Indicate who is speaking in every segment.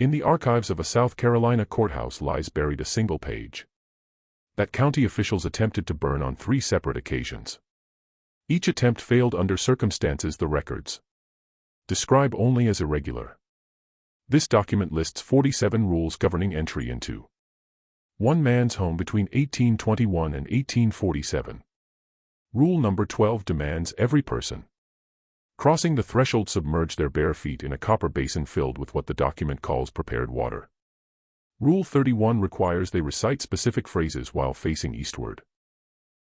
Speaker 1: In the archives of a South Carolina courthouse lies buried a single page that county officials attempted to burn on 3 separate occasions. Each attempt failed under circumstances the records describe only as irregular. This document lists 47 rules governing entry into one man's home between 1821 and 1847. Rule number 12 demands every person crossing the threshold submerge their bare feet in a copper basin filled with what the document calls prepared water. Rule 31 requires they recite specific phrases while facing eastward.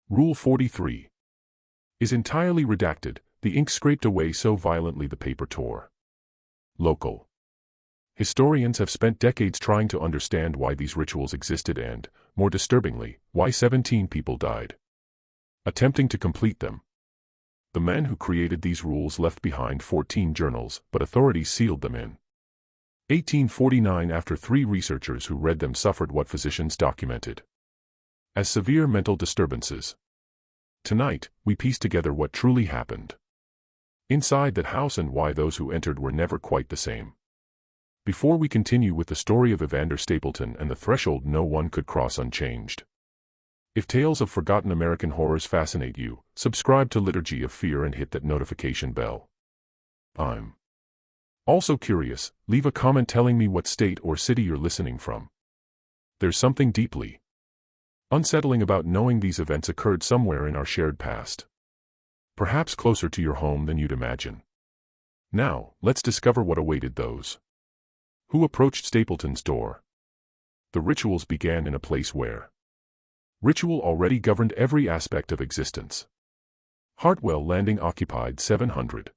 Speaker 1: Rule 43 is entirely redacted, the ink scraped away so violently the paper tore. Local historians have spent decades trying to understand why these rituals existed and, more disturbingly, why 17 people died attempting to complete them. The men who created these rules left behind 14 journals, but authorities sealed them in 1849 after 3 researchers who read them suffered what physicians documented as severe mental disturbances. Tonight, we piece together what truly happened inside that house and why those who entered were never quite the same. Before we continue with the story of Evander Stapleton and the threshold no one could cross unchanged. If tales of forgotten American horrors fascinate you, subscribe to Liturgy of Fear and hit that notification bell. I'm also curious, leave a comment telling me what state or city you're listening from. There's something deeply unsettling about knowing these events occurred somewhere in our shared past. Perhaps closer to your home than you'd imagine. Now, let's discover what awaited those who approached Stapleton's door. The rituals began in a place where ritual already governed every aspect of existence. Hartwell Landing occupied 700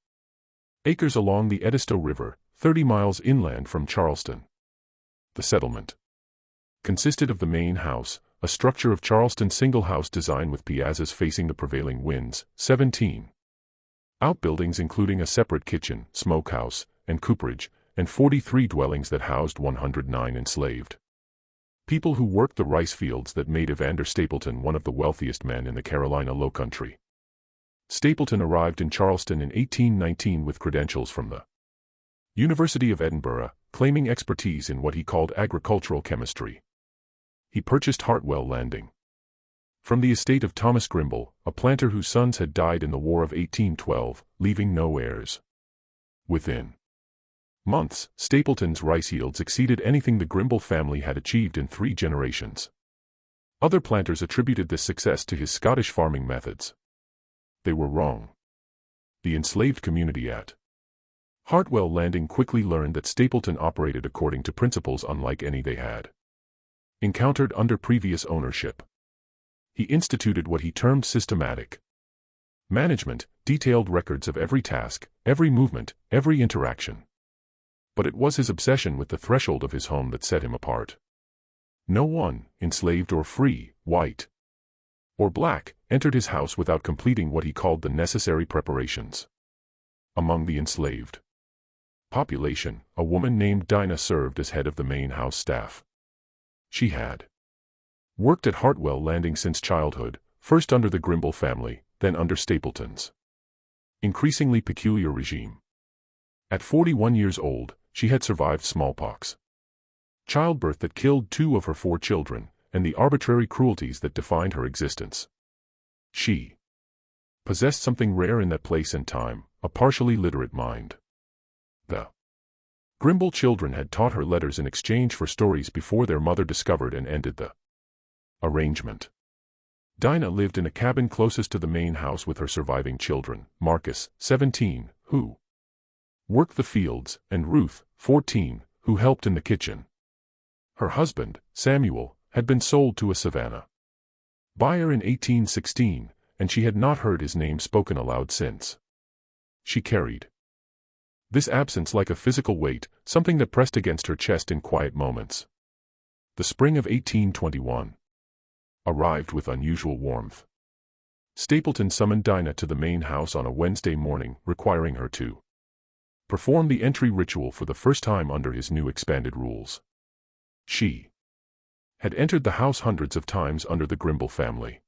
Speaker 1: acres along the Edisto River, 30 miles inland from Charleston. The settlement consisted of the main house, a structure of Charleston single-house design with piazzas facing the prevailing winds, 17 outbuildings including a separate kitchen, smokehouse, and cooperage, and 43 dwellings that housed 109 enslaved people who worked the rice fields that made Evander Stapleton one of the wealthiest men in the Carolina Lowcountry. Stapleton arrived in Charleston in 1819 with credentials from the University of Edinburgh, claiming expertise in what he called agricultural chemistry. He purchased Hartwell Landing from the estate of Thomas Grimble, a planter whose sons had died in the War of 1812, leaving no heirs. Within months, Stapleton's rice yields exceeded anything the Grimble family had achieved in 3 generations. Other planters attributed this success to his Scottish farming methods. They were wrong. The enslaved community at Hartwell Landing quickly learned that Stapleton operated according to principles unlike any they had encountered under previous ownership. He instituted what he termed systematic management, detailed records of every task, every movement, every interaction. But it was his obsession with the threshold of his home that set him apart. No one, enslaved or free, white or black, entered his house without completing what he called the necessary preparations. Among the enslaved population, a woman named Dinah served as head of the main house staff. She had worked at Hartwell Landing since childhood, first under the Grimble family, then under Stapleton's increasingly peculiar regime. At 41 years old, she had survived smallpox, childbirth that killed 2 of her 4 children, and the arbitrary cruelties that defined her existence. She possessed something rare in that place and time, a partially literate mind. The Grimble children had taught her letters in exchange for stories before their mother discovered and ended the arrangement. Dinah lived in a cabin closest to the main house with her surviving children, Marcus, 17, who worked the fields, and Ruth, 14, who helped in the kitchen. Her husband, Samuel, had been sold to a Savannah buyer in 1816, and she had not heard his name spoken aloud since. She carried this absence like a physical weight, something that pressed against her chest in quiet moments. The spring of 1821 arrived with unusual warmth. Stapleton summoned Dinah to the main house on a Wednesday morning, requiring her to perform the entry ritual for the first time under his new expanded rules. She had entered the house hundreds of times under the Grimble family.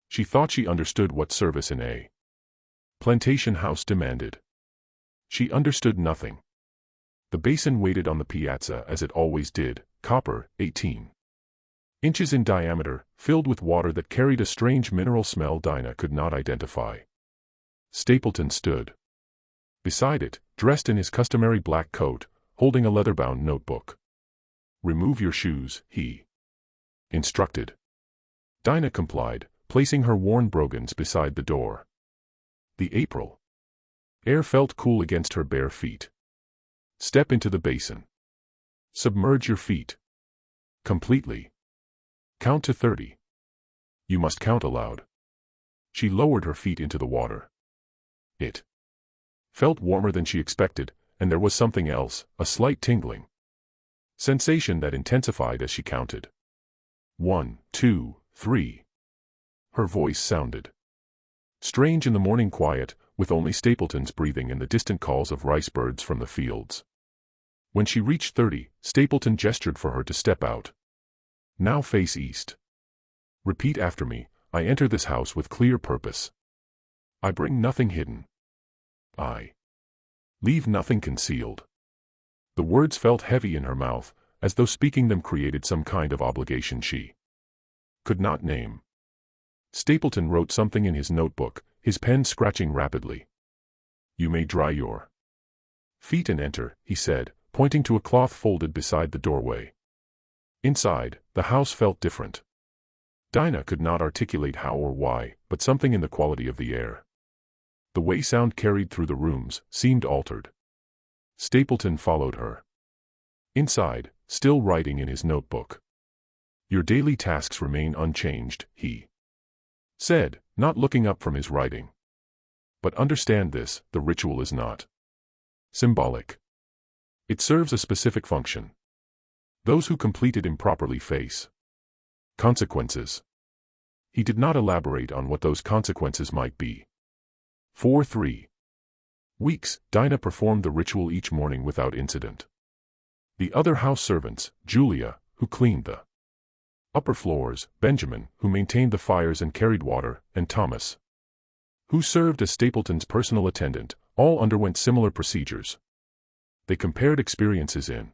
Speaker 1: She thought she understood what service in a plantation house demanded. She understood nothing. The basin waited on the piazza as it always did, copper, 18 inches in diameter, filled with water that carried a strange mineral smell Dinah could not identify. Stapleton stood beside it, dressed in his customary black coat, holding a leather-bound notebook. "Remove your shoes," he instructed. Dinah complied, placing her worn brogans beside the door. The April air felt cool against her bare feet. "Step into the basin. Submerge your feet. Completely. Count to 30. You must count aloud." She lowered her feet into the water. It felt warmer than she expected, and there was something else, a slight tingling sensation that intensified as she counted. 1, 2, 3. Her voice sounded strange in the morning quiet, with only Stapleton's breathing and the distant calls of rice birds from the fields. When she reached 30, Stapleton gestured for her to step out. "Now face east. Repeat after me. I enter this house with clear purpose. I bring nothing hidden. I leave nothing concealed." The words felt heavy in her mouth, as though speaking them created some kind of obligation she could not name. Stapleton wrote something in his notebook, his pen scratching rapidly. "You may dry your feet and enter," he said, pointing to a cloth folded beside the doorway. Inside, the house felt different. Dinah could not articulate how or why, but something in the quality of the air, the way sound carried through the rooms, seemed altered. Stapleton followed her. Inside, still writing in his notebook. "Your daily tasks remain unchanged," he said, not looking up from his writing. "But understand this, the ritual is not symbolic. It serves a specific function. Those who complete it improperly face consequences." He did not elaborate on what those consequences might be. For 3 weeks, Dinah performed the ritual each morning without incident. The other house servants, Julia, who cleaned the upper floors, Benjamin, who maintained the fires and carried water, and Thomas, who served as Stapleton's personal attendant, all underwent similar procedures. They compared experiences in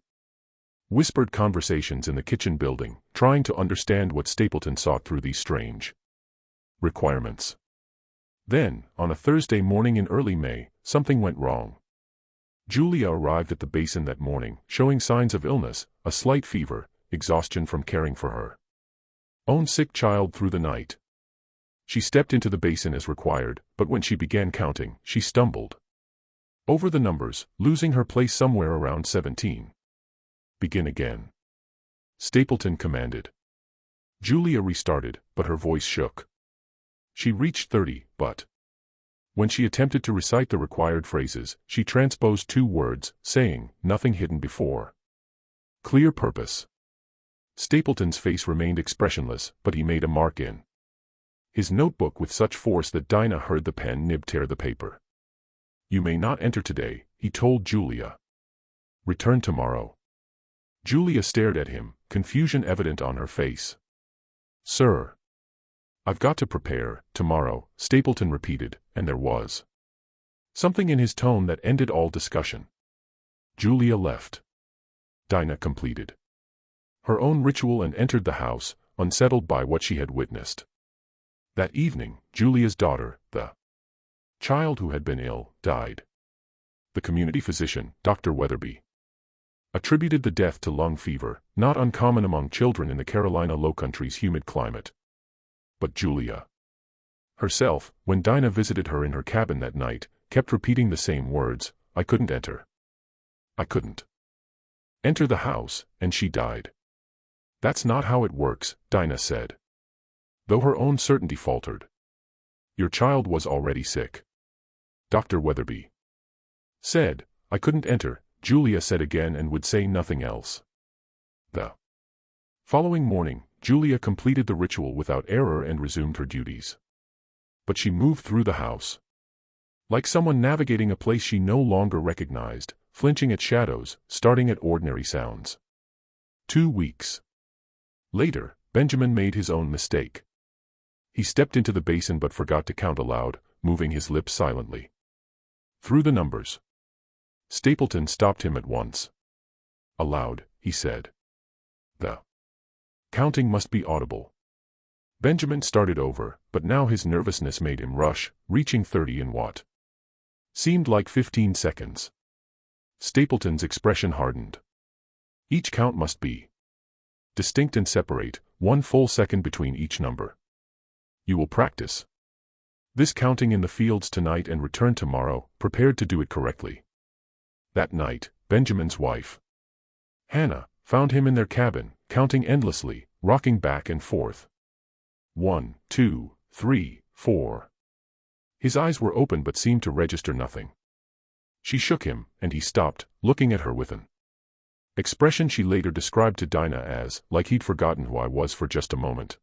Speaker 1: whispered conversations in the kitchen building, trying to understand what Stapleton sought through these strange requirements. Then, on a Thursday morning in early May, something went wrong. Julia arrived at the basin that morning, showing signs of illness, a slight fever, exhaustion from caring for her own sick child through the night. She stepped into the basin as required, but when she began counting, she stumbled over the numbers, losing her place somewhere around 17. "Begin again," Stapleton commanded. Julia restarted, but her voice shook. She reached 30, but when she attempted to recite the required phrases, she transposed 2 words, saying, "Nothing hidden before. Clear purpose." Stapleton's face remained expressionless, but he made a mark in his notebook with such force that Dinah heard the pen nib tear the paper. "You may not enter today," he told Julia. "Return tomorrow." Julia stared at him, confusion evident on her face. "Sir." "I've got to prepare, tomorrow," Stapleton repeated, and there was something in his tone that ended all discussion. Julia left. Dinah completed her own ritual and entered the house, unsettled by what she had witnessed. That evening, Julia's daughter, the child who had been ill, died. The community physician, Dr. Weatherby, attributed the death to lung fever, not uncommon among children in the Carolina Lowcountry's humid climate. But Julia herself, when Dinah visited her in her cabin that night, kept repeating the same words, "I couldn't enter. I couldn't enter the house," and she died. "That's not how it works," Dinah said, though her own certainty faltered. "Your child was already sick." Dr. Weatherby said, "I couldn't enter," Julia said again and would say nothing else. The following morning, Julia completed the ritual without error and resumed her duties. But she moved through the house like someone navigating a place she no longer recognized, flinching at shadows, starting at ordinary sounds. 2 weeks later, Benjamin made his own mistake. He stepped into the basin but forgot to count aloud, moving his lips silently through the numbers. Stapleton stopped him at once. Aloud, he said. The counting must be audible. Benjamin started over, but now his nervousness made him rush, reaching 30 in what seemed like 15 seconds. Stapleton's expression hardened. Each count must be distinct and separate, 1 full second between each number. You will practice this counting in the fields tonight and return tomorrow, prepared to do it correctly. That night, Benjamin's wife, Hannah, found him in their cabin, counting endlessly, rocking back and forth. 1, 2, 3, 4. His eyes were open but seemed to register nothing. She shook him, and he stopped, looking at her with an expression she later described to Dinah as, like he'd forgotten who I was for just a moment.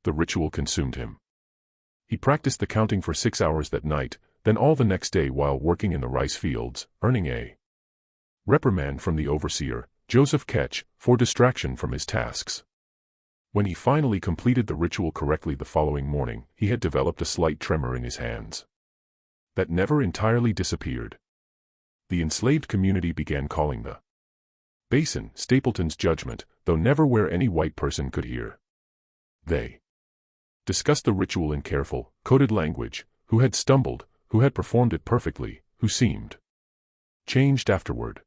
Speaker 1: The ritual consumed him. He practiced the counting for 6 hours that night, then all the next day while working in the rice fields, earning a reprimand from the overseer, Joseph Ketch, for distraction from his tasks. When he finally completed the ritual correctly the following morning, he had developed a slight tremor in his hands that never entirely disappeared. The enslaved community began calling the basin Stapleton's judgment, though never where any white person could hear. They discussed the ritual in careful, coded language, who had stumbled, who had performed it perfectly, who seemed changed afterward.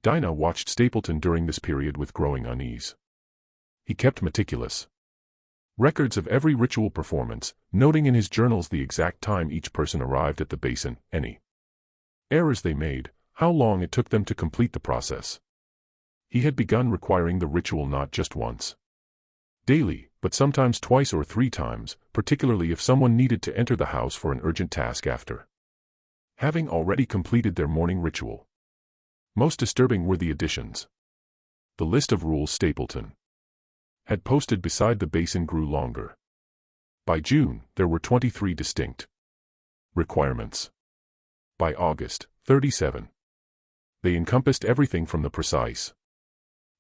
Speaker 1: Dinah watched Stapleton during this period with growing unease. He kept meticulous records of every ritual performance, noting in his journals the exact time each person arrived at the basin, any errors they made, how long it took them to complete the process. He had begun requiring the ritual not just once daily, but sometimes twice or 3 times, particularly if someone needed to enter the house for an urgent task after having already completed their morning ritual. Most disturbing were the additions. The list of rules Stapleton had posted beside the basin grew longer. By June, there were 23 distinct requirements. By August, 37. They encompassed everything from the precise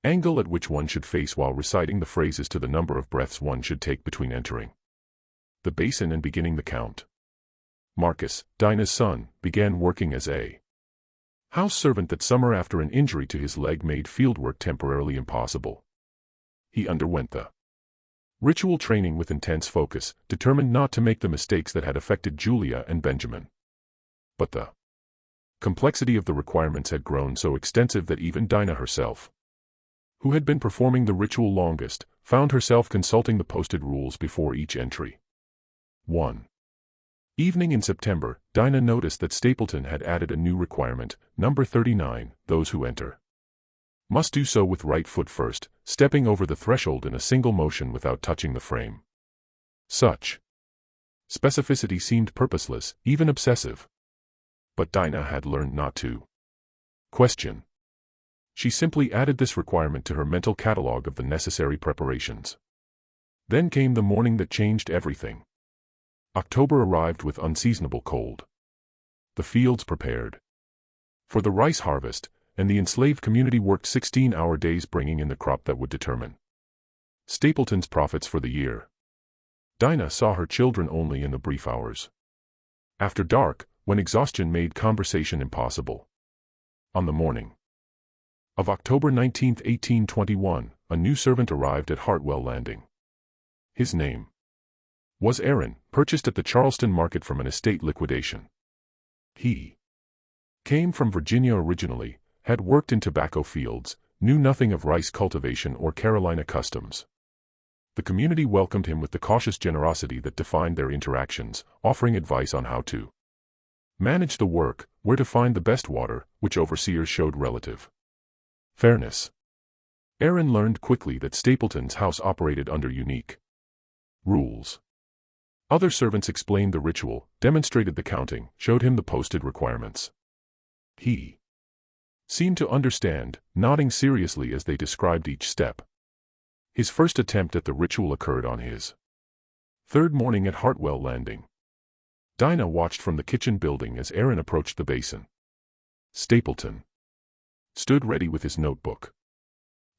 Speaker 1: angle at which one should face while reciting the phrases to the number of breaths one should take between entering the basin and beginning the count. Marcus, Dinah's son, began working as a house servant that summer after an injury to his leg made fieldwork temporarily impossible. He underwent the ritual training with intense focus, determined not to make the mistakes that had affected Julia and Benjamin. But the complexity of the requirements had grown so extensive that even Dinah herself, who had been performing the ritual longest, found herself consulting the posted rules before each entry. 1 evening in September, Dinah noticed that Stapleton had added a new requirement, number 39, those who enter must do so with right foot first, stepping over the threshold in a single motion without touching the frame. Such specificity seemed purposeless, even obsessive. But Dinah had learned not to question. She simply added this requirement to her mental catalog of the necessary preparations. Then came the morning that changed everything. October arrived with unseasonable cold. The fields prepared for the rice harvest, and the enslaved community worked 16-hour days bringing in the crop that would determine Stapleton's profits for the year. Dinah saw her children only in the brief hours after dark, when exhaustion made conversation impossible. On the morning of October 19, 1821, a new servant arrived at Hartwell Landing. His name was Aaron, purchased at the Charleston market from an estate liquidation. He came from Virginia originally, had worked in tobacco fields, knew nothing of rice cultivation or Carolina customs. The community welcomed him with the cautious generosity that defined their interactions, offering advice on how to manage the work, where to find the best water, which overseers showed relative fairness. Aaron learned quickly that Stapleton's house operated under unique rules. Other servants explained the ritual, demonstrated the counting, showed him the posted requirements. He seemed to understand, nodding seriously as they described each step. His first attempt at the ritual occurred on his 3rd morning at Hartwell Landing. Dinah watched from the kitchen building as Aaron approached the basin. Stapleton stood ready with his notebook.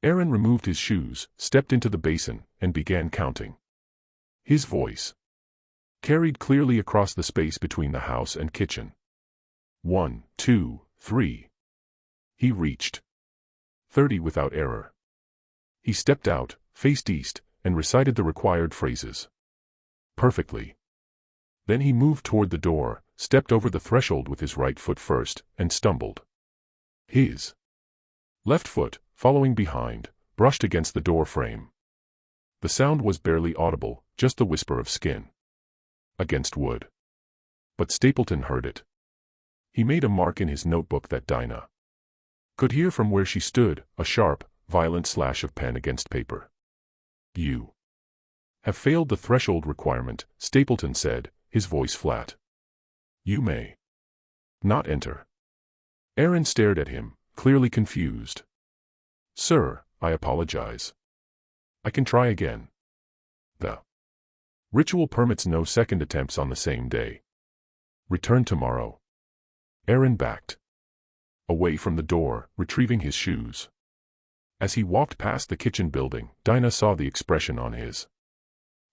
Speaker 1: Aaron removed his shoes, stepped into the basin, and began counting. His voice carried clearly across the space between the house and kitchen. 1, 2, 3. He reached 30 without error. He stepped out, faced east, and recited the required phrases perfectly. Then he moved toward the door, stepped over the threshold with his right foot first, and stumbled. His left foot, following behind, brushed against the door frame. The sound was barely audible, just the whisper of skin against wood. But Stapleton heard it. He made a mark in his notebook that Dinah could hear from where she stood, a sharp, violent slash of pen against paper. You have failed the threshold requirement, Stapleton said, his voice flat. You may not enter. Aaron stared at him, clearly confused. Sir, I apologize. I can try again. The ritual permits no second attempts on the same day. Return tomorrow. Aaron backed away from the door, retrieving his shoes. As he walked past the kitchen building, Dinah saw the expression on his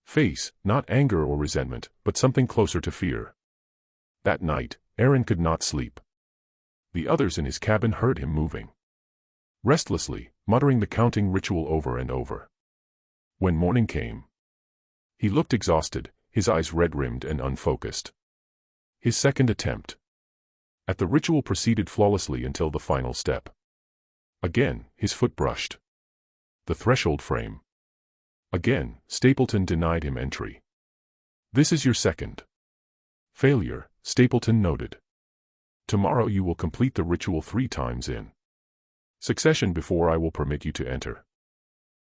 Speaker 1: face, not anger or resentment, but something closer to fear. That night, Aaron could not sleep. The others in his cabin heard him moving restlessly, muttering the counting ritual over and over. When morning came, he looked exhausted, his eyes red-rimmed and unfocused. His second attempt at the ritual proceeded flawlessly until the final step. Again, his foot brushed the threshold frame. Again, Stapleton denied him entry. This is your second failure, Stapleton noted. Tomorrow you will complete the ritual 3 times in succession before I will permit you to enter.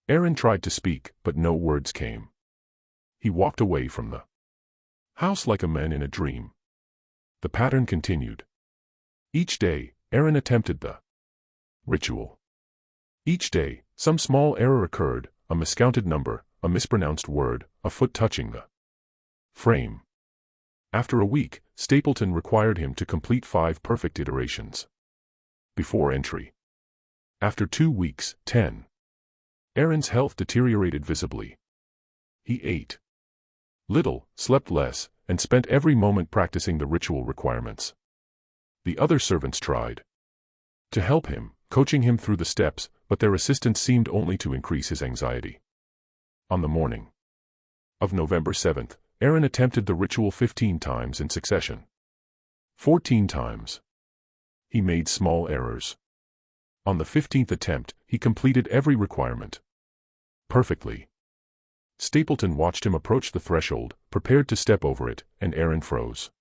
Speaker 1: Aaron tried to speak, but no words came. He walked away from the house like a man in a dream. The pattern continued. Each day, Aaron attempted the ritual. Each day, some small error occurred, a miscounted number, a mispronounced word, a foot touching the frame. After a week, Stapleton required him to complete 5 perfect iterations before entry. After 2 weeks, 10. Aaron's health deteriorated visibly. He ate little, slept less, and spent every moment practicing the ritual requirements. The other servants tried to help him, coaching him through the steps, but their assistance seemed only to increase his anxiety. On the morning of November 7th, Aaron attempted the ritual 15 times in succession. 14 times. He made small errors. On the 15th attempt, he completed every requirement perfectly. Stapleton watched him approach the threshold, prepared to step over it, and Aaron froze.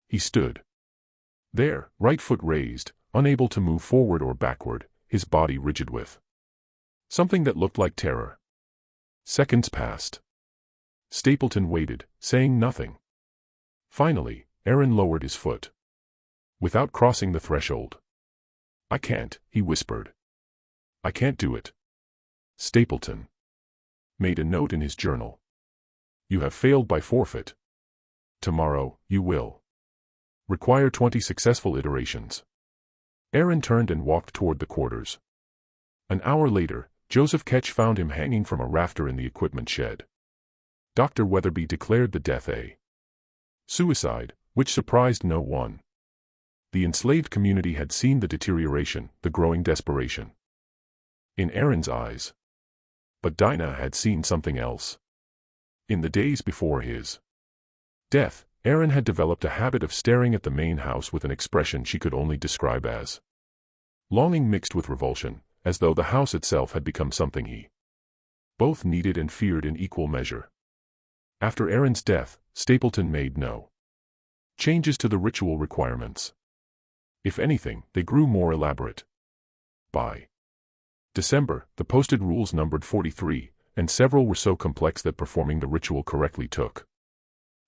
Speaker 1: He stood there, right foot raised, unable to move forward or backward, his body rigid with something that looked like terror. Seconds passed. Stapleton waited, saying nothing. Finally, Aaron lowered his foot without crossing the threshold. I can't, he whispered. I can't do it. Stapleton made a note in his journal. You have failed by forfeit. Tomorrow, you will require 20 successful iterations. Aaron turned and walked toward the quarters. An hour later, Joseph Ketch found him hanging from a rafter in the equipment shed. Dr. Weatherby declared the death a suicide, which surprised no one. The enslaved community had seen the deterioration, the growing desperation in Aaron's eyes. But Dinah had seen something else. In the days before his death, Aaron had developed a habit of staring at the main house with an expression she could only describe as longing mixed with revulsion, as though the house itself had become something he both needed and feared in equal measure. After Aaron's death, Stapleton made no changes to the ritual requirements. If anything, they grew more elaborate. By December, the posted rules numbered 43, and several were so complex that performing the ritual correctly took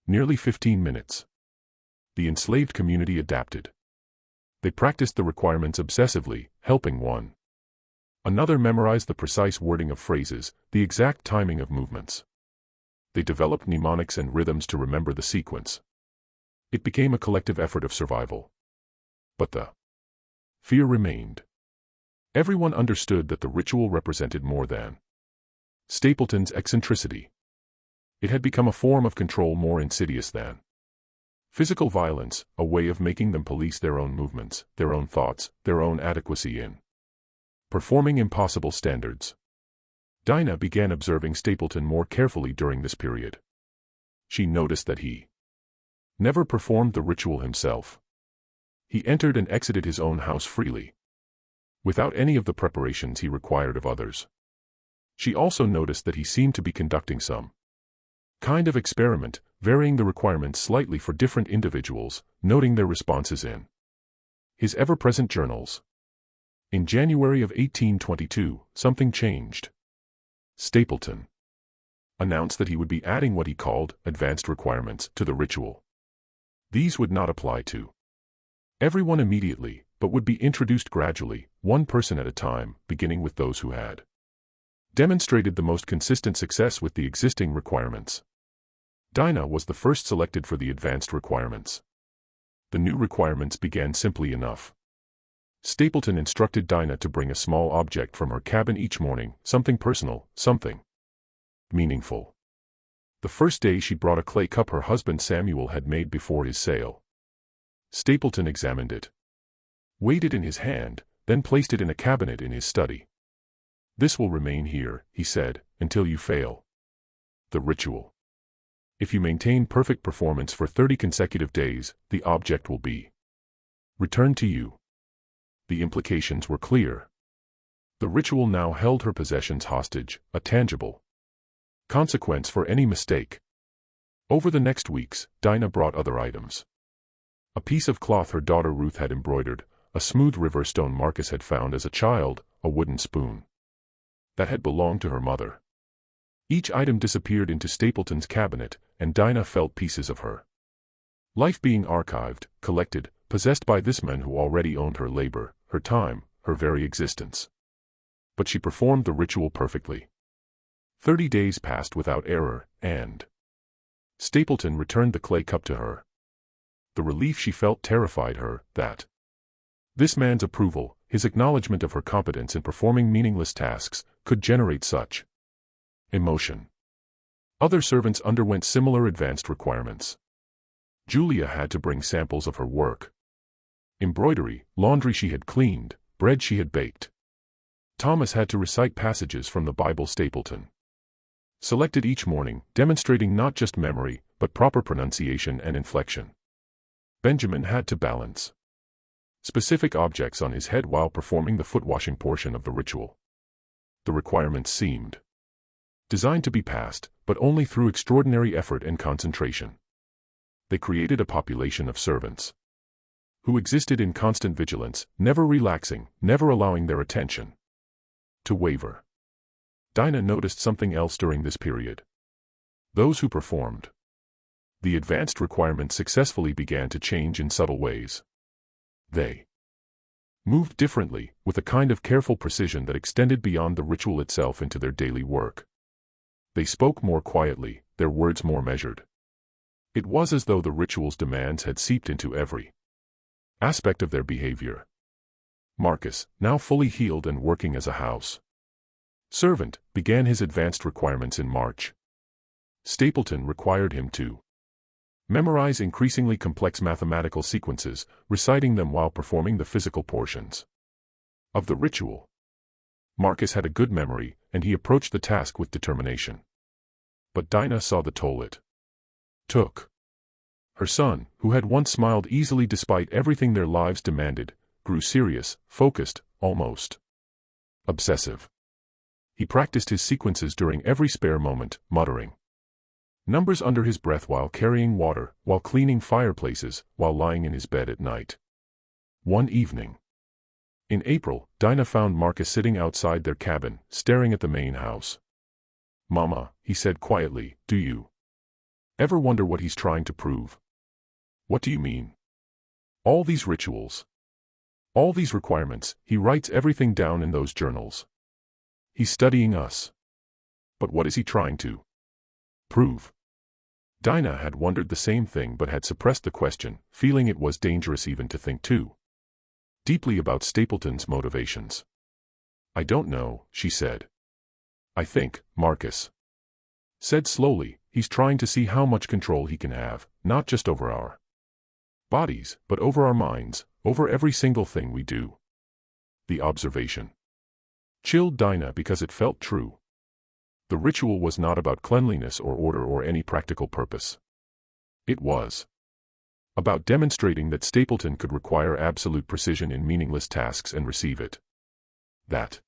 Speaker 1: nearly 15 minutes. The enslaved community adapted. They practiced the requirements obsessively, helping one another memorize the precise wording of phrases, the exact timing of movements. They developed mnemonics and rhythms to remember the sequence. It became a collective effort of survival. But the fear remained. Everyone understood that the ritual represented more than Stapleton's eccentricity. It had become a form of control more insidious than Physical violence, a way of making them police their own movements, their own thoughts, their own adequacy in performing impossible standards. Dinah began observing Stapleton more carefully during this period. She noticed that he never performed the ritual himself. He entered and exited his own house freely, without any of the preparations he required of others. She also noticed that he seemed to be conducting some kind of experiment, varying the requirements slightly for different individuals, noting their responses in his ever-present journals. In January of 1822, something changed. Stapleton announced that he would be adding what he called advanced requirements to the ritual. These would not apply to everyone immediately, but would be introduced gradually, one person at a time, beginning with those who had demonstrated the most consistent success with the existing requirements. Dinah was the first selected for the advanced requirements. The new requirements began simply enough. Stapleton instructed Dinah to bring a small object from her cabin each morning, something personal, something meaningful. The first day she brought a clay cup her husband Samuel had made before his sale. Stapleton examined it, weighed it in his hand, then placed it in a cabinet in his study. "This will remain here," he said, "until you fail the ritual. If you maintain perfect performance for 30 consecutive days, the object will be returned to you." The implications were clear. The ritual now held her possessions hostage, a tangible consequence for any mistake. Over the next weeks, Dinah brought other items. A piece of cloth her daughter Ruth had embroidered, a smooth river stone Marcus had found as a child, a wooden spoon that had belonged to her mother. Each item disappeared into Stapleton's cabinet, and Dinah felt pieces of her life being archived, collected, possessed by this man who already owned her labor, her time, her very existence. But she performed the ritual perfectly. 30 days passed without error, and Stapleton returned the clay cup to her. The relief she felt terrified her, that this man's approval, his acknowledgement of her competence in performing meaningless tasks, could generate such emotion. Other servants underwent similar advanced requirements. Julia had to bring samples of her work. Embroidery, laundry she had cleaned, bread she had baked. Thomas had to recite passages from the Bible Stapleton selected each morning, demonstrating not just memory, but proper pronunciation and inflection. Benjamin had to balance specific objects on his head while performing the foot-washing portion of the ritual. The requirements seemed designed to be passed, but only through extraordinary effort and concentration. They created a population of servants who existed in constant vigilance, never relaxing, never allowing their attention to waver. Dinah noticed something else during this period. Those who performed the advanced requirements successfully began to change in subtle ways. They moved differently, with a kind of careful precision that extended beyond the ritual itself into their daily work. They spoke more quietly, their words more measured. It was as though the ritual's demands had seeped into every aspect of their behavior. Marcus, now fully healed and working as a house servant, began his advanced requirements in March. Stapleton required him to memorize increasingly complex mathematical sequences, reciting them while performing the physical portions of the ritual. Marcus had a good memory, and he approached the task with determination. But Dinah saw the toll it took. Her son, who had once smiled easily despite everything their lives demanded, grew serious, focused, almost obsessive. He practiced his sequences during every spare moment, muttering numbers under his breath while carrying water, while cleaning fireplaces, while lying in his bed at night. One evening in April, Dinah found Marcus sitting outside their cabin, staring at the main house. "Mama," he said quietly, "do you ever wonder what he's trying to prove?" "What do you mean?" "All these rituals. All these requirements, he writes everything down in those journals. He's studying us. But what is he trying to prove?" Dinah had wondered the same thing but had suppressed the question, feeling it was dangerous even to think too deeply about Stapleton's motivations. "I don't know," she said. "I think," Marcus said slowly, "he's trying to see how much control he can have, not just over our bodies, but over our minds, over every single thing we do. The observation chilled Dinah because it felt true. The ritual was not about cleanliness or order or any practical purpose. It was about demonstrating that Stapleton could require absolute precision in meaningless tasks and receive it. That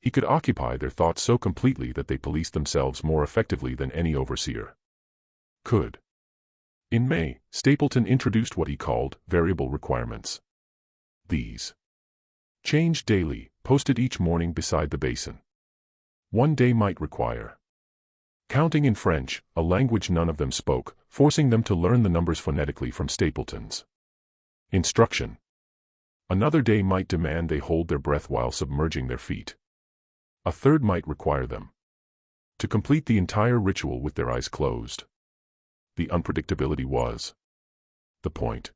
Speaker 1: he could occupy their thoughts so completely that they policed themselves more effectively than any overseer could. In May, Stapleton introduced what he called variable requirements. These changed daily, posted each morning beside the basin. One day might require counting in French, a language none of them spoke, forcing them to learn the numbers phonetically from Stapleton's instruction. Another day might demand they hold their breath while submerging their feet. A third might require them to complete the entire ritual with their eyes closed. The unpredictability was the point.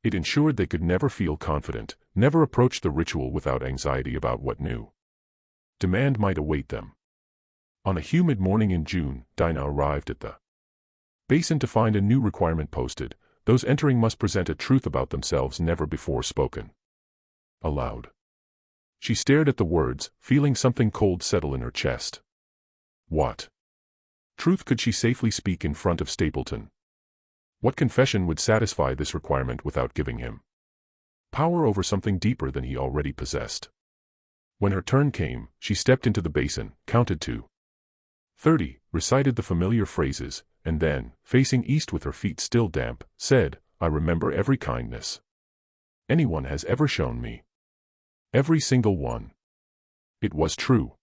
Speaker 1: It ensured they could never feel confident, never approach the ritual without anxiety about what new demand might await them. On a humid morning in June, Dinah arrived at the basin to find a new requirement posted: those entering must present a truth about themselves never before spoken aloud. She stared at the words, feeling something cold settle in her chest. What truth could she safely speak in front of Stapleton? What confession would satisfy this requirement without giving him power over something deeper than he already possessed? When her turn came, she stepped into the basin, counted to 30, recited the familiar phrases, and then, facing east with her feet still damp, said, "I remember every kindness anyone has ever shown me. Every single one." It was true.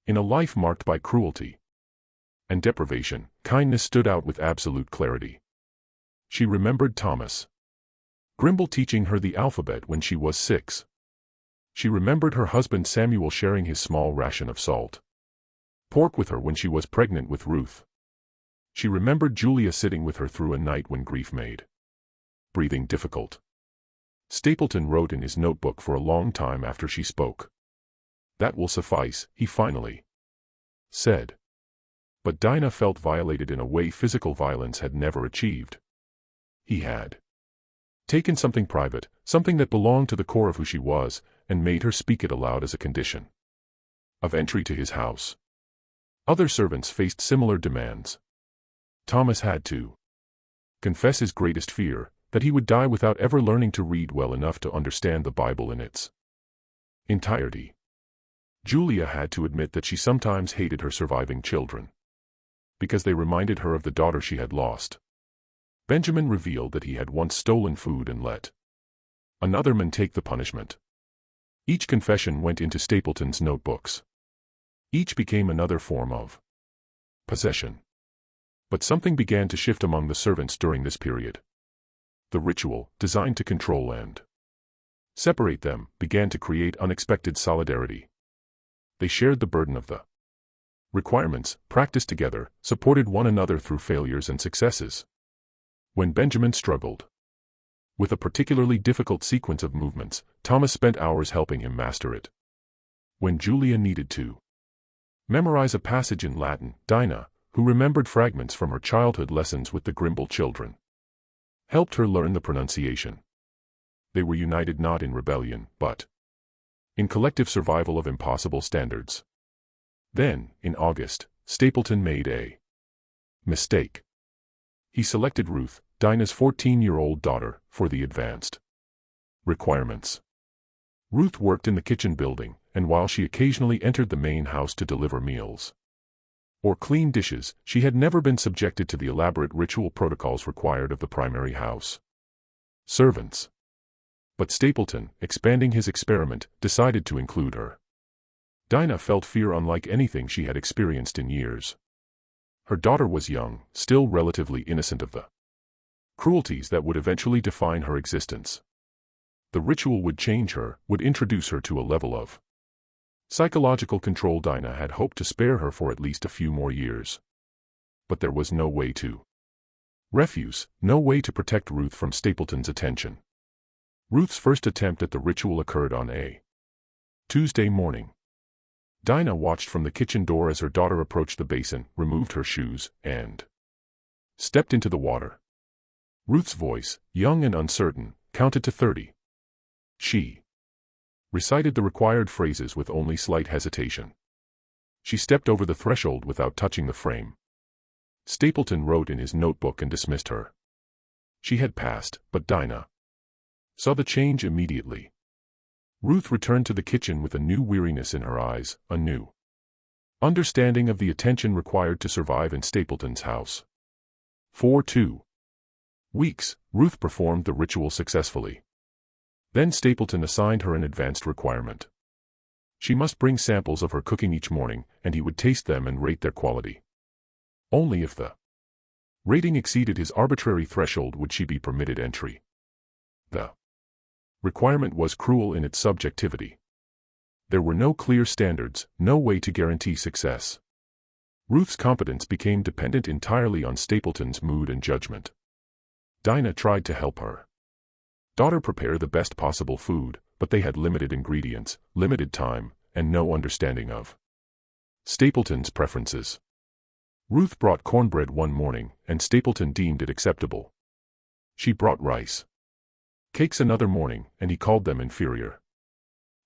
Speaker 1: In a life marked by cruelty and deprivation, kindness stood out with absolute clarity. She remembered Thomas Grimble teaching her the alphabet when she was 6. She remembered her husband Samuel sharing his small ration of salt pork with her when she was pregnant with Ruth. She remembered Julia sitting with her through a night when grief made breathing difficult. Stapleton wrote in his notebook for a long time after she spoke. "That will suffice," he finally said. But Dinah felt violated in a way physical violence had never achieved. He had taken something private, something that belonged to the core of who she was, and made her speak it aloud as a condition of entry to his house. Other servants faced similar demands. Thomas had to confess his greatest fear, that he would die without ever learning to read well enough to understand the Bible in its entirety. Julia had to admit that she sometimes hated her surviving children because they reminded her of the daughter she had lost. Benjamin revealed that he had once stolen food and let another man take the punishment. Each confession went into Stapleton's notebooks. Each became another form of possession. But something began to shift among the servants during this period. The ritual, designed to control and separate them, began to create unexpected solidarity. They shared the burden of the requirements, practiced together, supported one another through failures and successes. When Benjamin struggled with a particularly difficult sequence of movements, Thomas spent hours helping him master it. When Julia needed to memorize a passage in Latin, Dinah, who remembered fragments from her childhood lessons with the Grimble children, helped her learn the pronunciation. They were united not in rebellion, but in collective survival of impossible standards. Then, in August, Stapleton made a mistake. He selected Ruth, Dinah's 14-year-old daughter, for the advanced requirements. Ruth worked in the kitchen building, and while she occasionally entered the main house to deliver meals or clean dishes, she had never been subjected to the elaborate ritual protocols required of the primary house servants. But Stapleton, expanding his experiment, decided to include her. Dinah felt fear unlike anything she had experienced in years. Her daughter was young, still relatively innocent of the cruelties that would eventually define her existence. The ritual would change her, would introduce her to a level of psychological control Dinah had hoped to spare her for at least a few more years. But there was no way to refuse, no way to protect Ruth from Stapleton's attention. Ruth's first attempt at the ritual occurred on a Tuesday morning. Dinah watched from the kitchen door as her daughter approached the basin, removed her shoes, and stepped into the water. Ruth's voice, young and uncertain, counted to 30. She recited the required phrases with only slight hesitation. She stepped over the threshold without touching the frame. Stapleton wrote in his notebook and dismissed her. She had passed, but Dinah saw the change immediately. Ruth returned to the kitchen with a new weariness in her eyes, a new understanding of the attention required to survive in Stapleton's house. For 2 weeks, Ruth performed the ritual successfully. Then Stapleton assigned her an advanced requirement. She must bring samples of her cooking each morning, and he would taste them and rate their quality. Only if the rating exceeded his arbitrary threshold would she be permitted entry. The requirement was cruel in its subjectivity. There were no clear standards, no way to guarantee success. Ruth's competence became dependent entirely on Stapleton's mood and judgment. Dinah tried to help her daughter prepare the best possible food, but they had limited ingredients, limited time, and no understanding of Stapleton's preferences. Ruth brought cornbread one morning, and Stapleton deemed it acceptable. She brought rice cakes another morning, and he called them inferior.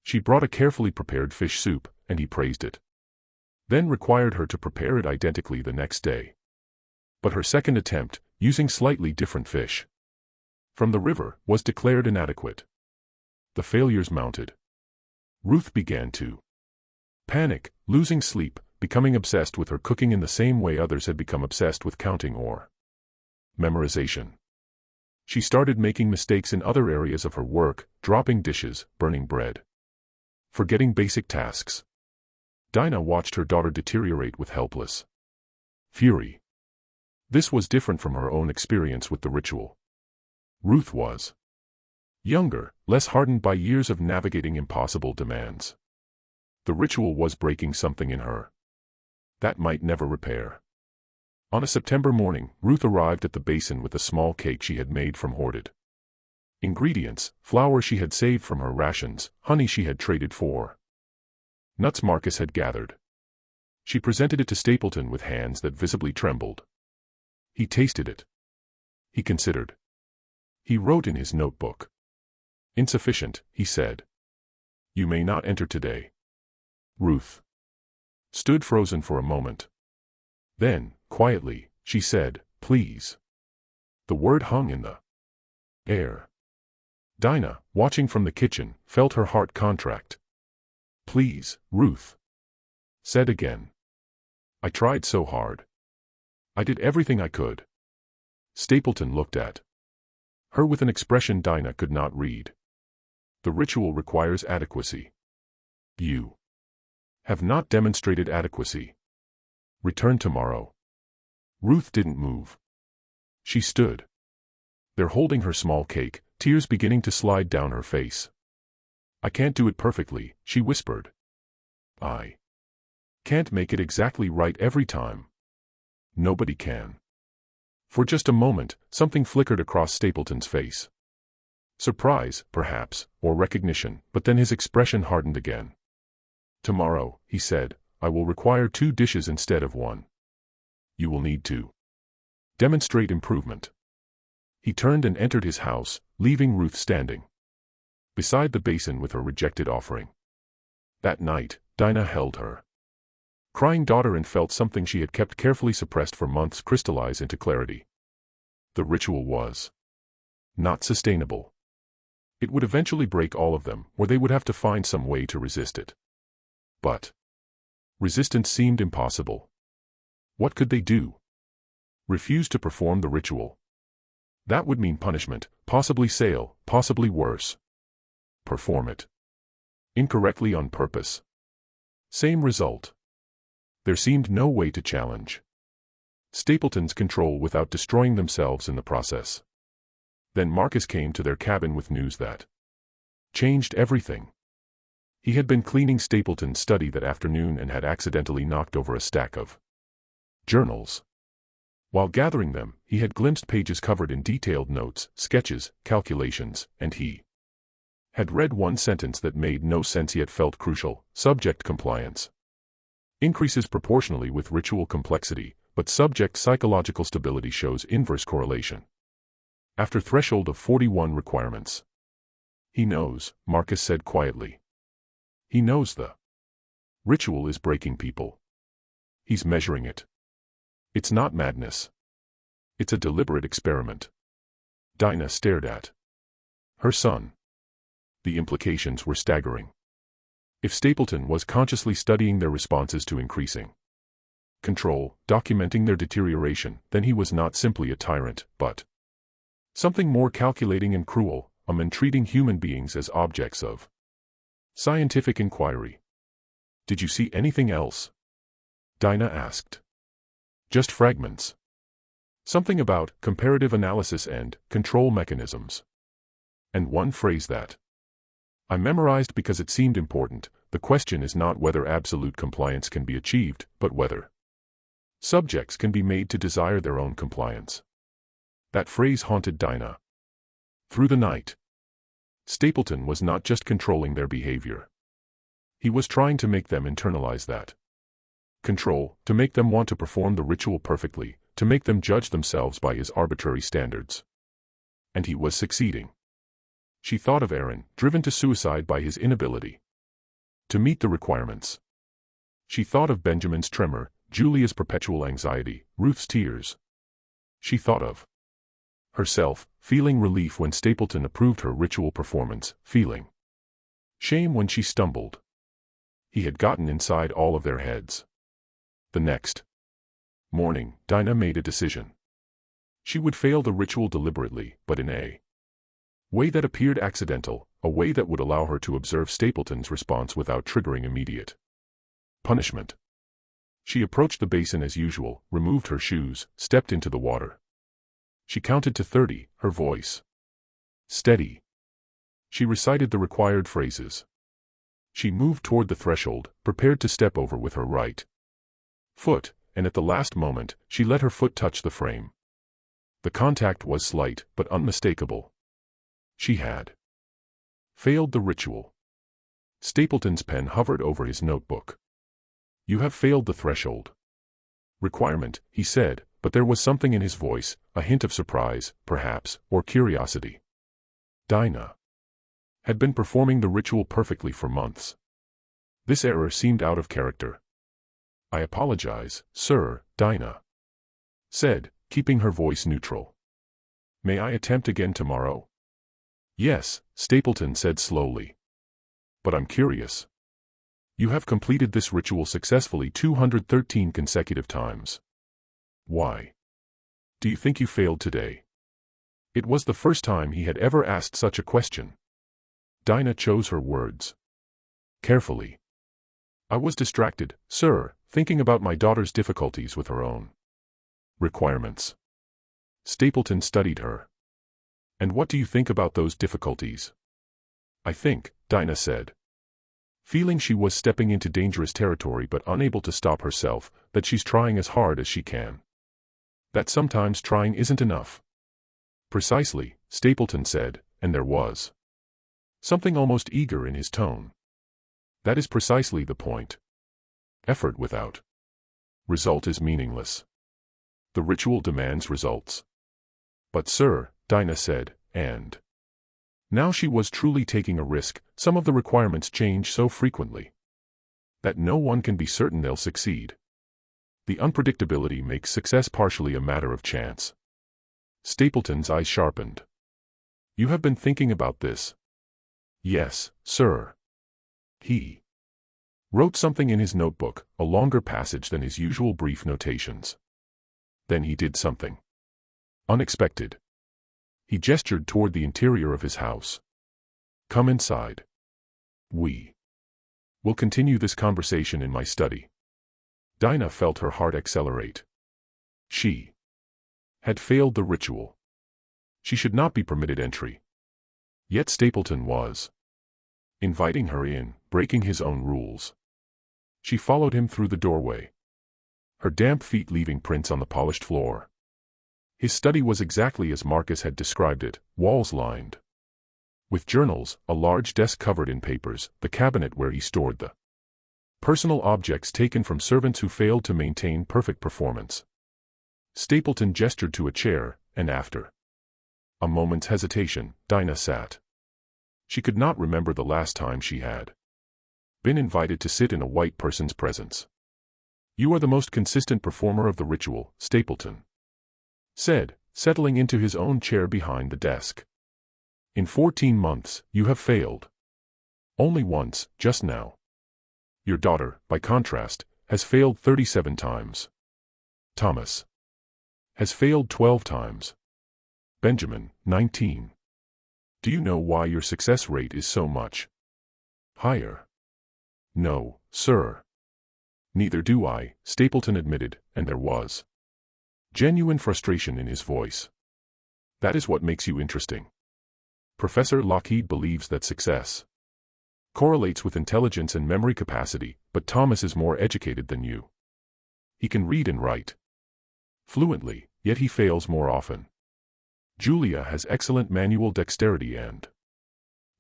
Speaker 1: She brought a carefully prepared fish soup, and he praised it. Then required her to prepare it identically the next day. But her second attempt, using slightly different fish from the river, was declared inadequate. The failures mounted. Ruth began to panic, losing sleep, becoming obsessed with her cooking in the same way others had become obsessed with counting or memorization. She started making mistakes in other areas of her work, dropping dishes, burning bread, forgetting basic tasks. Dinah watched her daughter deteriorate with helpless fury. This was different from her own experience with the ritual. Ruth was younger, less hardened by years of navigating impossible demands. The ritual was breaking something in her that might never repair. On a September morning, Ruth arrived at the basin with a small cake she had made from hoarded ingredients: flour she had saved from her rations, honey she had traded for nuts Marcus had gathered. She presented it to Stapleton with hands that visibly trembled. He tasted it. He considered. He wrote in his notebook. "Insufficient," he said. "You may not enter today." Ruth stood frozen for a moment. Then, quietly, she said, "Please." The word hung in the air. Dinah, watching from the kitchen, felt her heart contract. "Please," Ruth said again. "I tried so hard. I did everything I could." Stapleton looked at her with an expression Dinah could not read. "The ritual requires adequacy. You have not demonstrated adequacy. Return tomorrow." Ruth didn't move. She stood there holding her small cake, tears beginning to slide down her face. "I can't do it perfectly," she whispered. "I can't make it exactly right every time. Nobody can." For just a moment, something flickered across Stapleton's face. Surprise, perhaps, or recognition, but then his expression hardened again. "Tomorrow," he said, "I will require 2 dishes instead of 1. You will need to demonstrate improvement." He turned and entered his house, leaving Ruth standing beside the basin with her rejected offering. That night, Dinah held her crying daughter and felt something she had kept carefully suppressed for months crystallize into clarity. The ritual was not sustainable. It would eventually break all of them, or they would have to find some way to resist it. But resistance seemed impossible. What could they do? Refuse to perform the ritual? That would mean punishment, possibly sale, possibly worse. Perform it incorrectly on purpose. Same result. There seemed no way to challenge Stapleton's control without destroying themselves in the process. Then Marcus came to their cabin with news that changed everything. He had been cleaning Stapleton's study that afternoon and had accidentally knocked over a stack of journals. While gathering them, he had glimpsed pages covered in detailed notes, sketches, calculations, and he had read one sentence that made no sense yet felt crucial: subject compliance increases proportionally with ritual complexity, but subject psychological stability shows inverse correlation. After threshold of 41 requirements. He knows, Marcus said quietly. He knows the ritual is breaking people. He's measuring it. It's not madness. It's a deliberate experiment. Dinah stared at her son. The implications were staggering. If Stapleton was consciously studying their responses to increasing control, documenting their deterioration, then he was not simply a tyrant, but something more calculating and cruel, a man treating human beings as objects of scientific inquiry. Did you see anything else? Dinah asked. Just fragments. Something about comparative analysis and control mechanisms. And one phrase that I memorized because it seemed important. The question is not whether absolute compliance can be achieved, but whether subjects can be made to desire their own compliance. That phrase haunted Dinah. Through the night, Stapleton was not just controlling their behavior. He was trying to make them internalize that control, to make them want to perform the ritual perfectly, to make them judge themselves by his arbitrary standards. And he was succeeding. She thought of Aaron, driven to suicide by his inability to meet the requirements. She thought of Benjamin's tremor, Julia's perpetual anxiety, Ruth's tears. She thought of herself, feeling relief when Stapleton approved her ritual performance, feeling shame when she stumbled. He had gotten inside all of their heads. The next morning, Dinah made a decision. She would fail the ritual deliberately, but in a way that appeared accidental, a way that would allow her to observe Stapleton's response without triggering immediate punishment. She approached the basin as usual, removed her shoes, stepped into the water. She counted to 30, her voice steady. She recited the required phrases. She moved toward the threshold, prepared to step over with her right foot, and at the last moment, she let her foot touch the frame. The contact was slight, but unmistakable. She had failed the ritual. Stapleton's pen hovered over his notebook. You have failed the threshold requirement, he said, but there was something in his voice, a hint of surprise, perhaps, or curiosity. Dinah had been performing the ritual perfectly for months. This error seemed out of character. I apologize, sir, Dinah said, keeping her voice neutral. May I attempt again tomorrow? Yes, Stapleton said slowly. But I'm curious. You have completed this ritual successfully 213 consecutive times. Why do you think you failed today? It was the first time he had ever asked such a question. Dinah chose her words carefully. I was distracted, sir, thinking about my daughter's difficulties with her own requirements. Stapleton studied her. And what do you think about those difficulties? I think, Dinah said, feeling she was stepping into dangerous territory but unable to stop herself, that she's trying as hard as she can. That sometimes trying isn't enough. Precisely, Stapleton said, and there was something almost eager in his tone. That is precisely the point. Effort without result is meaningless. The ritual demands results. But sir, Dinah said, and now she was truly taking a risk. Some of the requirements change so frequently that no one can be certain they'll succeed. The unpredictability makes success partially a matter of chance. Stapleton's eyes sharpened. You have been thinking about this? Yes, sir. He wrote something in his notebook, a longer passage than his usual brief notations. Then he did something unexpected. He gestured toward the interior of his house. Come inside. We will continue this conversation in my study. Dinah felt her heart accelerate. She had failed the ritual. She should not be permitted entry. Yet Stapleton was inviting her in, breaking his own rules. She followed him through the doorway, her damp feet leaving prints on the polished floor. His study was exactly as Marcus had described it, walls lined with journals, a large desk covered in papers, the cabinet where he stored the personal objects taken from servants who failed to maintain perfect performance. Stapleton gestured to a chair, and after A moment's hesitation, Dinah sat. She could not remember the last time she had been invited to sit in a white person's presence. "You are the most consistent performer of the ritual," Stapleton said, settling into his own chair behind the desk. "In 14 months, you have failed. Only once, just now. Your daughter, by contrast, has failed 37 times. Thomas has failed 12 times. Benjamin, 19. Do you know why your success rate is so much higher?" "No, sir." "Neither do I," Stapleton admitted, and there was genuine frustration in his voice. "That is what makes you interesting. Professor Lockheed believes that success correlates with intelligence and memory capacity, but Thomas is more educated than you. He can read and write fluently, yet he fails more often. Julia has excellent manual dexterity and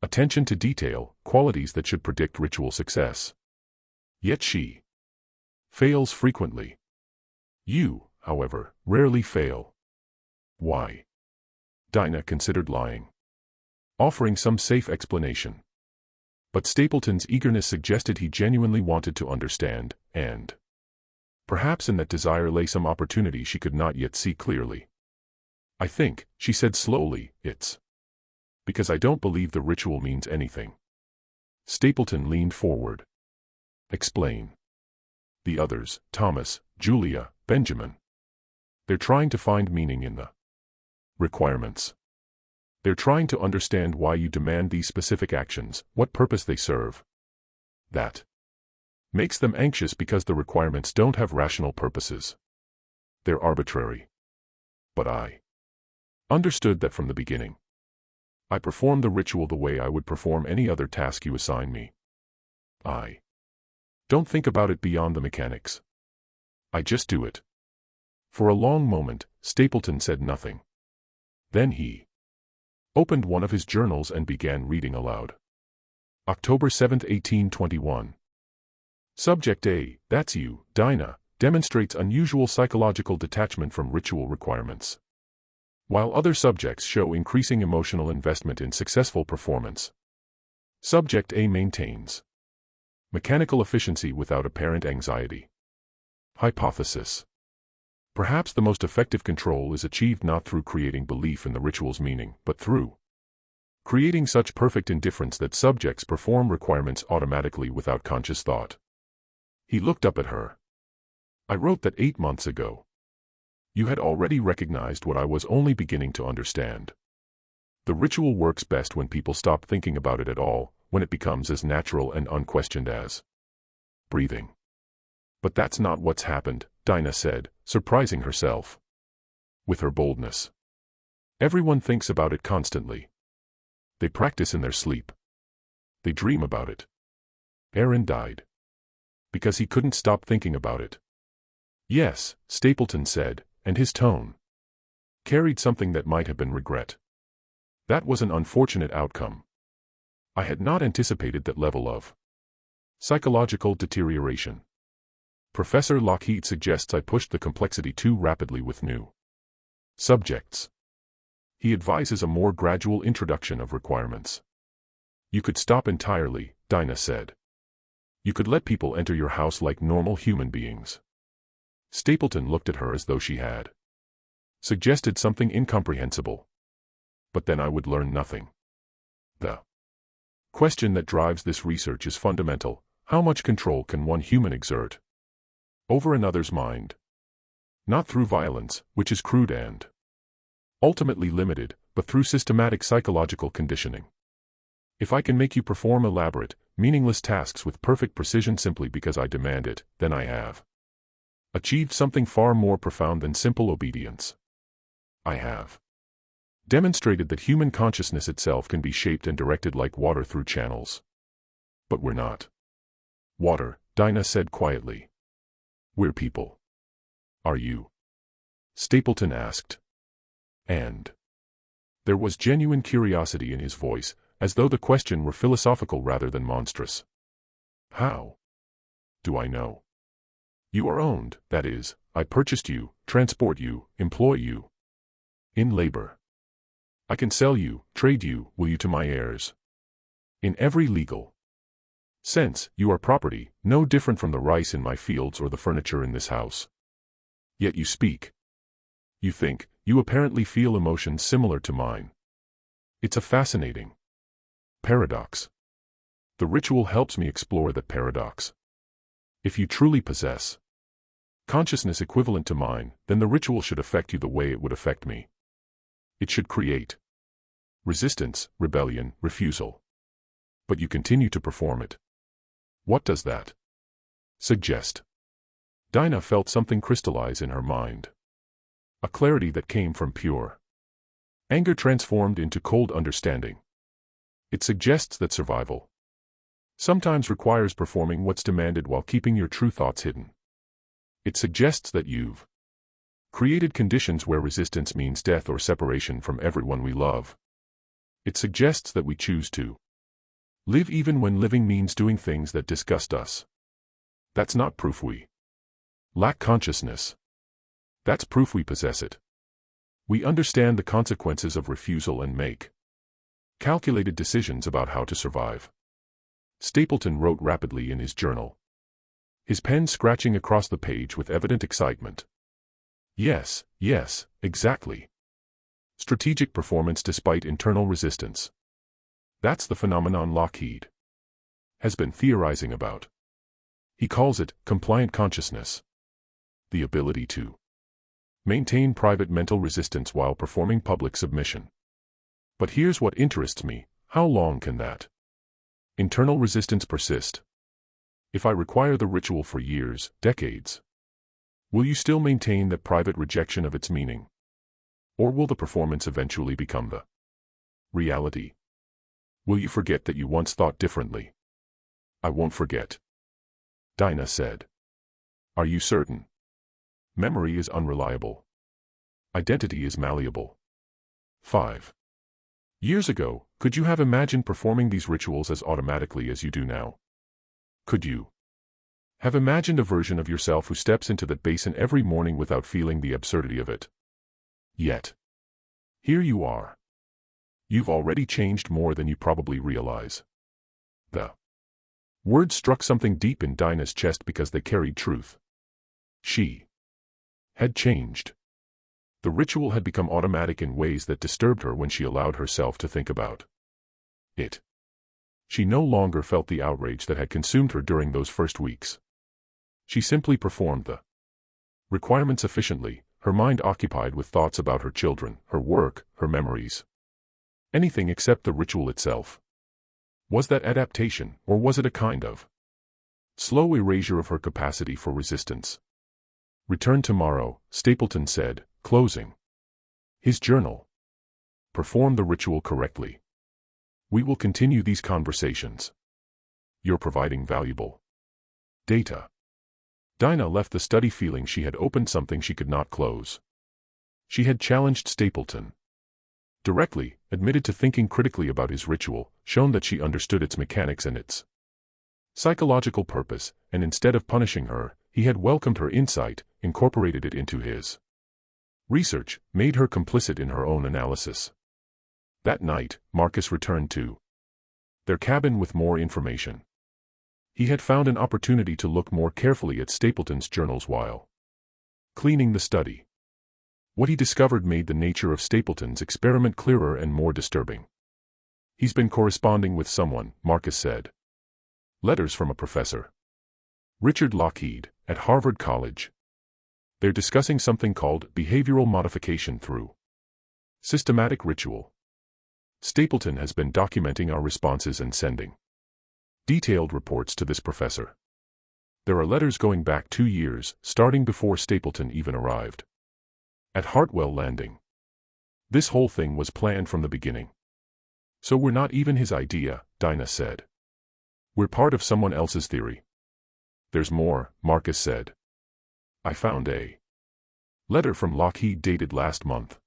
Speaker 1: attention to detail, qualities that should predict ritual success. Yet she fails frequently. You, however, rarely fail. Why?" Dinah considered lying, offering some safe explanation. But Stapleton's eagerness suggested he genuinely wanted to understand, and perhaps in that desire lay some opportunity she could not yet see clearly. "I think," she said slowly, "it's because I don't believe the ritual means anything." Stapleton leaned forward. "Explain." "The others, Thomas, Julia, Benjamin. They're trying to find meaning in the requirements. They're trying to understand why you demand these specific actions, what purpose they serve. That makes them anxious because the requirements don't have rational purposes. They're arbitrary. But I understood that from the beginning. I perform the ritual the way I would perform any other task you assign me. I don't think about it beyond the mechanics. I just do it." For a long moment, Stapleton said nothing. Then he opened one of his journals and began reading aloud. October 7, 1821. Subject A, that's you, Dinah, demonstrates unusual psychological detachment from ritual requirements, while other subjects show increasing emotional investment in successful performance. Subject A maintains mechanical efficiency without apparent anxiety. Hypothesis. Perhaps the most effective control is achieved not through creating belief in the ritual's meaning, but through creating such perfect indifference that subjects perform requirements automatically without conscious thought. He looked up at her. "I wrote that 8 months ago. You had already recognized what I was only beginning to understand. The ritual works best when people stop thinking about it at all, when it becomes as natural and unquestioned as breathing." "But that's not what's happened," Dinah said, surprising herself with her boldness. "Everyone thinks about it constantly. They practice in their sleep. They dream about it. Aaron died because he couldn't stop thinking about it." "Yes," Stapleton said, and his tone carried something that might have been regret. "That was an unfortunate outcome. I had not anticipated that level of psychological deterioration. Professor Lockheed suggests I pushed the complexity too rapidly with new subjects. He advises a more gradual introduction of requirements." "You could stop entirely," Dinah said. "You could let people enter your house like normal human beings." Stapleton looked at her as though she had suggested something incomprehensible. "But then I would learn nothing. The question that drives this research is fundamental. How much control can one human exert over another's mind? Not through violence, which is crude and ultimately limited, but through systematic psychological conditioning. If I can make you perform elaborate, meaningless tasks with perfect precision simply because I demand it, then I have achieved something far more profound than simple obedience. I have demonstrated that human consciousness itself can be shaped and directed like water through channels. But we're not water," Dinah said quietly. "We're people." "Are you?" Stapleton asked. And there was genuine curiosity in his voice, as though the question were philosophical rather than monstrous. "How do I know? You are owned, that is, I purchased you, transport you, employ you in labor. I can sell you, trade you, will you to my heirs. In every legal sense, you are property, no different from the rice in my fields or the furniture in this house. Yet you speak. You think, you apparently feel emotions similar to mine. It's a fascinating paradox. The ritual helps me explore that paradox. If you truly possess consciousness equivalent to mine, then the ritual should affect you the way it would affect me. It should create resistance, rebellion, refusal. But you continue to perform it. What does that suggest? Dinah felt something crystallize in her mind. A clarity that came from pure anger transformed into cold understanding. It suggests that survival sometimes requires performing what's demanded while keeping your true thoughts hidden. It suggests that you've created conditions where resistance means death or separation from everyone we love. It suggests that we choose to live even when living means doing things that disgust us. That's not proof we lack consciousness. That's proof we possess it. We understand the consequences of refusal and make calculated decisions about how to survive. Stapleton wrote rapidly in his journal, his pen scratching across the page with evident excitement. Yes, exactly. Strategic performance despite internal resistance. That's the phenomenon Lockheed has been theorizing about. He calls it compliant consciousness. The ability to maintain private mental resistance while performing public submission. But here's what interests me: how long can that internal resistance persist? If I require the ritual for years, decades, will you still maintain that private rejection of its meaning? Or will the performance eventually become the reality? Will you forget that you once thought differently? I won't forget, Dinah said. Are you certain? Memory is unreliable. Identity is malleable. 5 years ago, could you have imagined performing these rituals as automatically as you do now? Could you have imagined a version of yourself who steps into that basin every morning without feeling the absurdity of it? Yet, here you are. You've already changed more than you probably realize. The words struck something deep in Dinah's chest because they carried truth. She had changed. The ritual had become automatic in ways that disturbed her when she allowed herself to think about it. She no longer felt the outrage that had consumed her during those first weeks. She simply performed the requirements efficiently, her mind occupied with thoughts about her children, her work, her memories. Anything except the ritual itself. Was that adaptation, or was it a kind of slow erasure of her capacity for resistance? Return tomorrow, Stapleton said, closing his journal. Perform the ritual correctly. We will continue these conversations. You're providing valuable data. Dinah left the study feeling she had opened something she could not close. She had challenged Stapleton directly, admitted to thinking critically about his ritual, shown that she understood its mechanics and its psychological purpose, and instead of punishing her, he had welcomed her insight, incorporated it into his research, made her complicit in her own analysis. That night, Marcus returned to their cabin with more information. He had found an opportunity to look more carefully at Stapleton's journals while cleaning the study. What he discovered made the nature of Stapleton's experiment clearer and more disturbing. He's been corresponding with someone, Marcus said. Letters from a professor, Richard Lockheed, at Harvard College. They're discussing something called behavioral modification through systematic ritual. Stapleton has been documenting our responses and sending detailed reports to this professor. There are letters going back 2 years, starting before Stapleton even arrived at Hartwell Landing. This whole thing was planned from the beginning. So we're not even his idea, Dinah said. We're part of someone else's theory. There's more, Marcus said. I found a letter from Lockheed dated last month.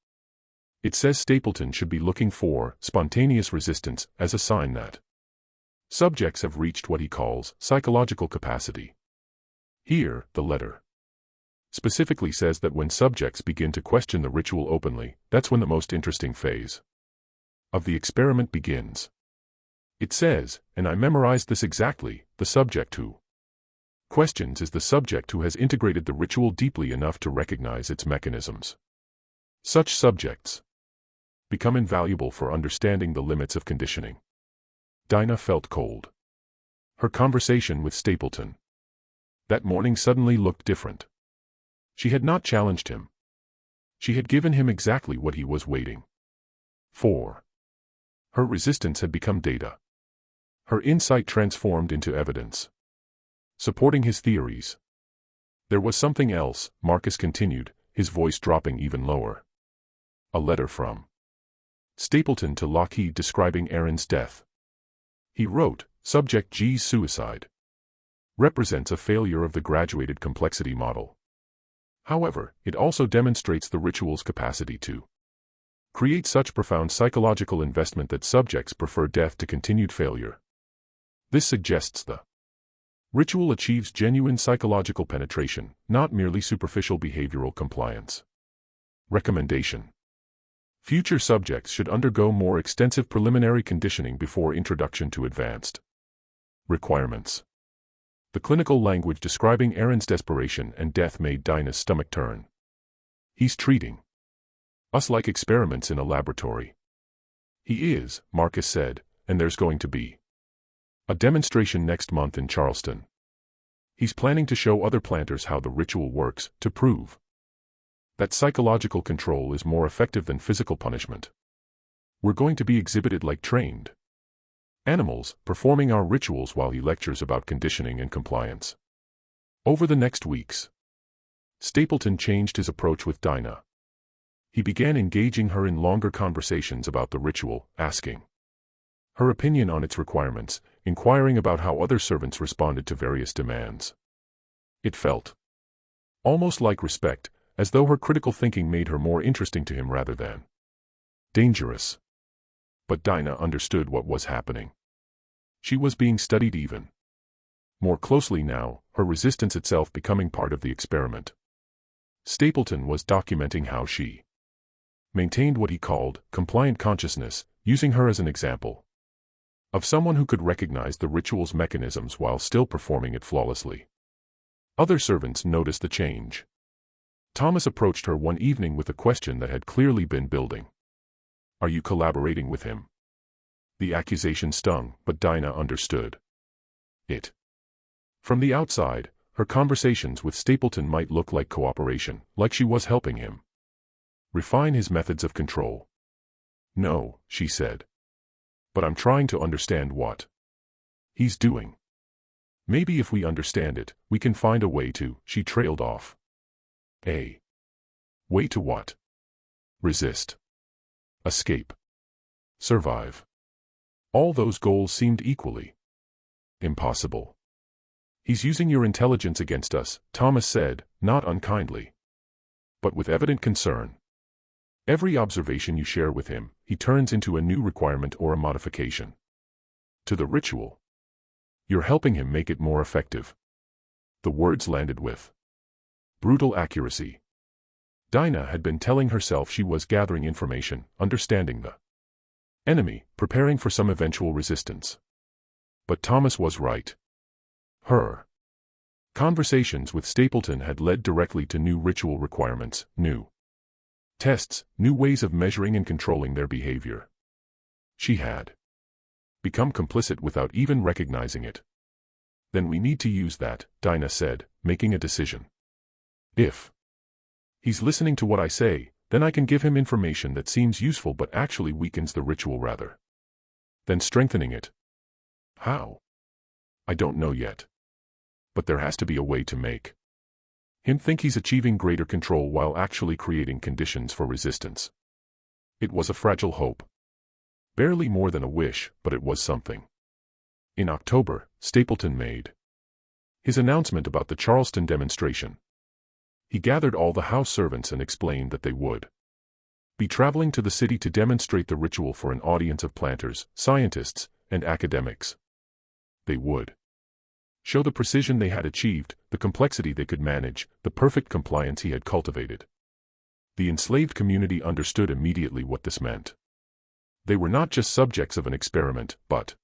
Speaker 1: It says Stapleton should be looking for spontaneous resistance as a sign that subjects have reached what he calls psychological capacity. Here, the letter specifically says that when subjects begin to question the ritual openly, that's when the most interesting phase of the experiment begins. It says, and I memorized this exactly, the subject who questions is the subject who has integrated the ritual deeply enough to recognize its mechanisms. Such subjects become invaluable for understanding the limits of conditioning. Dinah felt cold. Her conversation with Stapleton that morning suddenly looked different. She had not challenged him. She had given him exactly what he was waiting for. Her resistance had become data. Her insight transformed into evidence, supporting his theories. There was something else, Marcus continued, his voice dropping even lower. A letter from Stapleton to Lockheed describing Aaron's death. He wrote, Subject G's suicide represents a failure of the graduated complexity model. However, it also demonstrates the ritual's capacity to create such profound psychological investment that subjects prefer death to continued failure. This suggests the ritual achieves genuine psychological penetration, not merely superficial behavioral compliance. Recommendation: future subjects should undergo more extensive preliminary conditioning before introduction to advanced requirements. The clinical language describing Aaron's desperation and death made Dinah's stomach turn. He's treating us like experiments in a laboratory. He is, Marcus said, and there's going to be a demonstration next month in Charleston. He's planning to show other planters how the ritual works, to prove that psychological control is more effective than physical punishment. We're going to be exhibited like trained animals, performing our rituals while he lectures about conditioning and compliance. Over the next weeks, Stapleton changed his approach with Dinah. He began engaging her in longer conversations about the ritual, asking her opinion on its requirements, inquiring about how other servants responded to various demands. It felt almost like respect, as though her critical thinking made her more interesting to him rather than dangerous. But Dinah understood what was happening. She was being studied even more closely now, her resistance itself becoming part of the experiment. Stapleton was documenting how she maintained what he called compliant consciousness, using her as an example of someone who could recognize the ritual's mechanisms while still performing it flawlessly. Other servants noticed the change. Thomas approached her one evening with a question that had clearly been building. Are you collaborating with him? The accusation stung, but Dinah understood it. From the outside, her conversations with Stapleton might look like cooperation, like she was helping him refine his methods of control. No, she said. But I'm trying to understand what he's doing. Maybe if we understand it, we can find a way to, she trailed off. A way to what? Resist. Escape. Survive. All those goals seemed equally impossible. He's using your intelligence against us, Thomas said, not unkindly, but with evident concern. Every observation you share with him, he turns into a new requirement or a modification to the ritual. You're helping him make it more effective. The words landed with brutal accuracy. Dinah had been telling herself she was gathering information, understanding the enemy, preparing for some eventual resistance. But Thomas was right. Her conversations with Stapleton had led directly to new ritual requirements, new tests, new ways of measuring and controlling their behavior. She had become complicit without even recognizing it. Then we need to use that, Dinah said, making a decision. If he's listening to what I say, then I can give him information that seems useful but actually weakens the ritual rather than strengthening it. How? I don't know yet. But there has to be a way to make him think he's achieving greater control while actually creating conditions for resistance. It was a fragile hope. Barely more than a wish, but it was something. In October, Stapleton made his announcement about the Charleston demonstration. He gathered all the house servants and explained that they would be traveling to the city to demonstrate the ritual for an audience of planters, scientists, and academics. They would show the precision they had achieved, the complexity they could manage, the perfect compliance he had cultivated. The enslaved community understood immediately what this meant. They were not just subjects of an experiment, but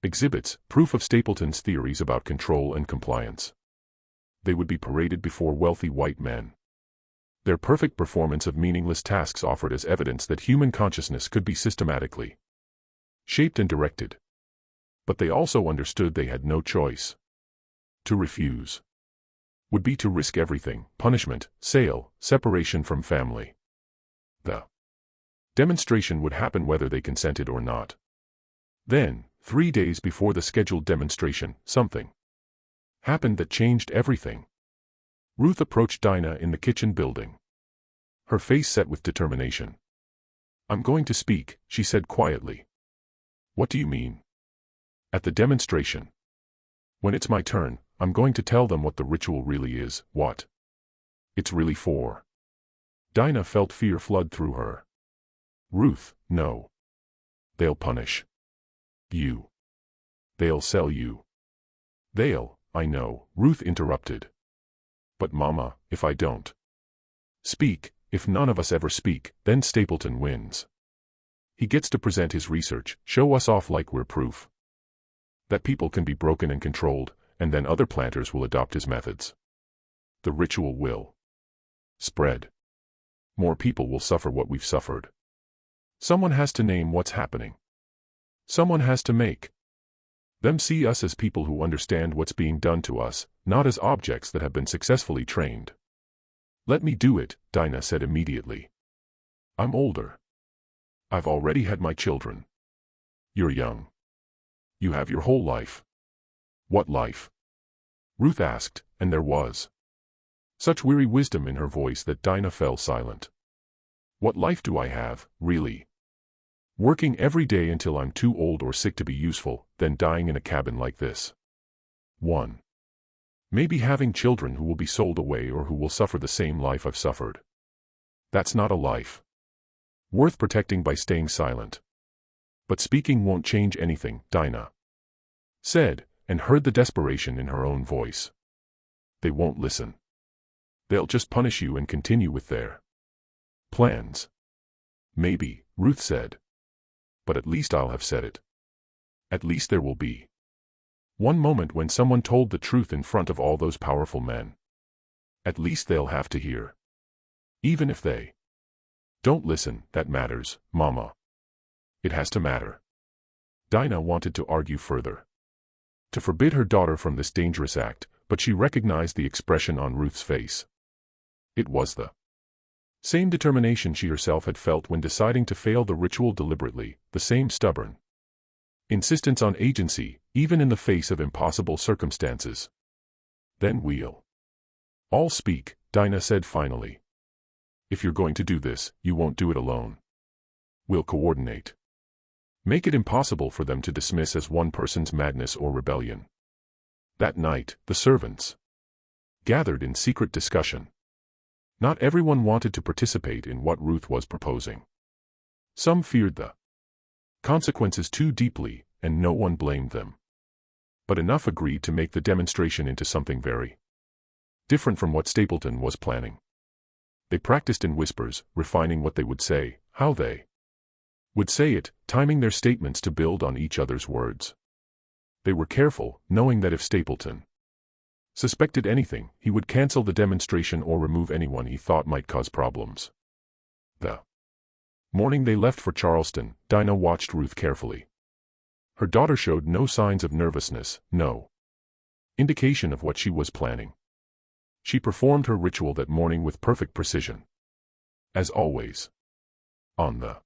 Speaker 1: exhibits, proof of Stapleton's theories about control and compliance. They would be paraded before wealthy white men. Their perfect performance of meaningless tasks offered as evidence that human consciousness could be systematically shaped and directed. But they also understood they had no choice. To refuse would be to risk everything: punishment, sale, separation from family. The demonstration would happen whether they consented or not. Then, 3 days before the scheduled demonstration, something happened that changed everything. Ruth approached Dinah in the kitchen building, her face set with determination. "I'm going to speak," she said quietly. "What do you mean?" "At the demonstration. When it's my turn, I'm going to tell them what the ritual really is, what it's really for." Dinah felt fear flood through her. "Ruth, no. They'll punish you. They'll sell you." I know," Ruth interrupted. "But Mama, if I don't speak, if none of us ever speak, then Stapleton wins. He gets to present his research, show us off like we're proof that people can be broken and controlled, and then other planters will adopt his methods. The ritual will spread. More people will suffer what we've suffered. Someone has to name what's happening. Someone has to make them see us as people who understand what's being done to us, not as objects that have been successfully trained." "Let me do it," Dinah said immediately. "I'm older. I've already had my children. You're young. You have your whole life." "What life?" Ruth asked, and there was such weary wisdom in her voice that Dinah fell silent. "What life do I have, really? Working every day until I'm too old or sick to be useful, then dying in a cabin like this. 1. Maybe having children who will be sold away or who will suffer the same life I've suffered. That's not a life worth protecting by staying silent." "But speaking won't change anything," Dinah said, and heard the desperation in her own voice. "They won't listen. They'll just punish you and continue with their plans." "Maybe," Ruth said. "But at least I'll have said it. At least there will be one moment when someone told the truth in front of all those powerful men. At least they'll have to hear. Even if they don't listen, that matters, Mama. It has to matter." Dinah wanted to argue further, to forbid her daughter from this dangerous act, but she recognized the expression on Ruth's face. It was the same determination she herself had felt when deciding to fail the ritual deliberately, the same stubborn insistence on agency, even in the face of impossible circumstances. "Then we'll all speak," Dinah said finally. "If you're going to do this, you won't do it alone. We'll coordinate. Make it impossible for them to dismiss as one person's madness or rebellion." That night, the servants gathered in secret discussion. Not everyone wanted to participate in what Ruth was proposing. Some feared the consequences too deeply, and no one blamed them. But enough agreed to make the demonstration into something very different from what Stapleton was planning. They practiced in whispers, refining what they would say, how they would say it, timing their statements to build on each other's words. They were careful, knowing that if Stapleton suspected anything, he would cancel the demonstration or remove anyone he thought might cause problems. The morning they left for Charleston, Dinah watched Ruth carefully. Her daughter showed no signs of nervousness, no indication of what she was planning. She performed her ritual that morning with perfect precision. As always. On the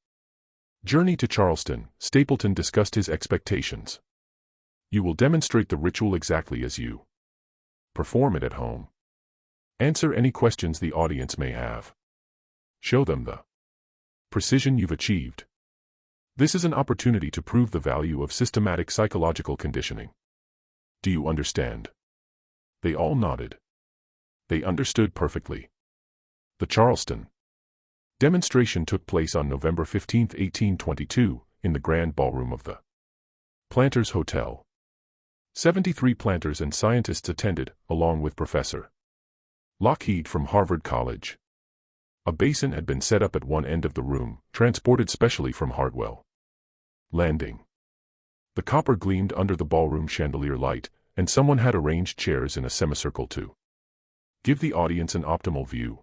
Speaker 1: journey to Charleston, Stapleton discussed his expectations. "You will demonstrate the ritual exactly as you perform it at home. Answer any questions the audience may have. Show them the precision you've achieved. This is an opportunity to prove the value of systematic psychological conditioning. Do you understand?" They all nodded. They understood perfectly. The Charleston demonstration took place on November 15, 1822, in the Grand Ballroom of the Planters Hotel. 73 planters and scientists attended, along with Professor Lockheed from Harvard College. A basin had been set up at one end of the room, transported specially from Hartwell. Landing. The copper gleamed under the ballroom chandelier light, and someone had arranged chairs in a semicircle to give the audience an optimal view.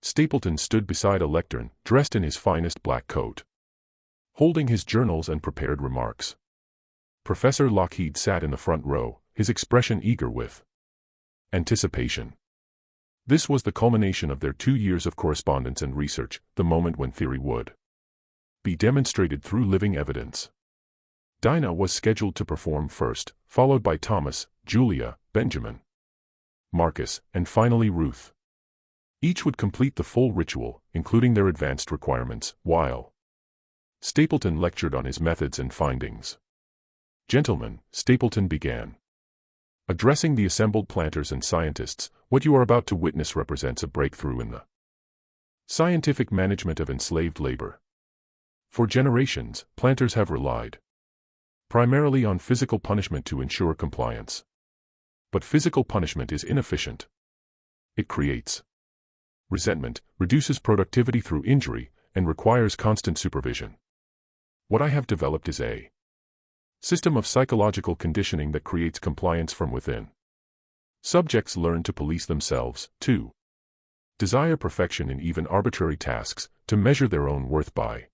Speaker 1: Stapleton stood beside a lectern, dressed in his finest black coat, holding his journals and prepared remarks. Professor Lockheed sat in the front row, his expression eager with anticipation. This was the culmination of their 2 years of correspondence and research, the moment when theory would be demonstrated through living evidence. Dinah was scheduled to perform first, followed by Thomas, Julia, Benjamin, Marcus, and finally Ruth. Each would complete the full ritual, including their advanced requirements, while Stapleton lectured on his methods and findings. "Gentlemen," Stapleton began, addressing the assembled planters and scientists, "what you are about to witness represents a breakthrough in the scientific management of enslaved labor. For generations, planters have relied primarily on physical punishment to ensure compliance. But physical punishment is inefficient. It creates resentment, reduces productivity through injury, and requires constant supervision. What I have developed is a system of psychological conditioning that creates compliance from within. Subjects learn to police themselves, to desire perfection in even arbitrary tasks, to measure their own worth by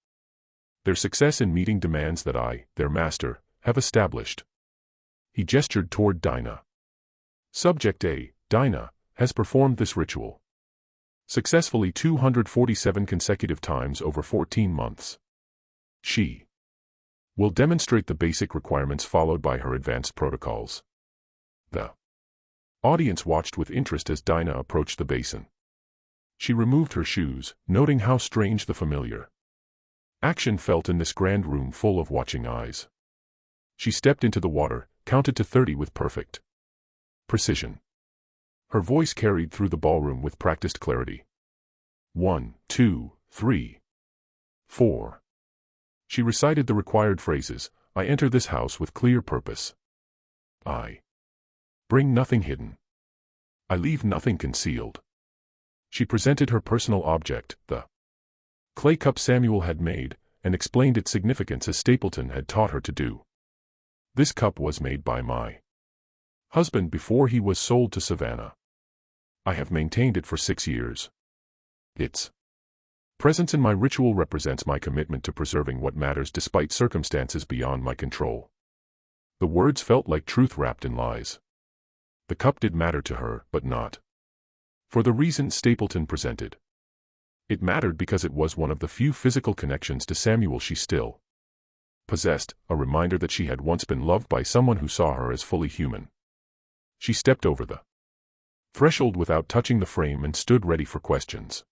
Speaker 1: their success in meeting demands that I, their master, have established." He gestured toward Dinah. "Subject A, Dinah, has performed this ritual successfully 247 consecutive times over 14 months. She will demonstrate the basic requirements followed by her advanced protocols." The audience watched with interest as Dinah approached the basin. She removed her shoes, noting how strange the familiar action felt in this grand room full of watching eyes. She stepped into the water, counted to 30 with perfect precision. Her voice carried through the ballroom with practiced clarity. 1, 2, 3, 4. She recited the required phrases. "I enter this house with clear purpose. I bring nothing hidden. I leave nothing concealed." She presented her personal object, the clay cup Samuel had made, and explained its significance as Stapleton had taught her to do. "This cup was made by my husband before he was sold to Savannah. I have maintained it for 6 years. Its presence in my ritual represents my commitment to preserving what matters despite circumstances beyond my control." The words felt like truth wrapped in lies. The cup did matter to her, but not for the reason Stapleton presented. It mattered because it was one of the few physical connections to Samuel she still possessed, a reminder that she had once been loved by someone who saw her as fully human. She stepped over the threshold without touching the frame and stood ready for questions.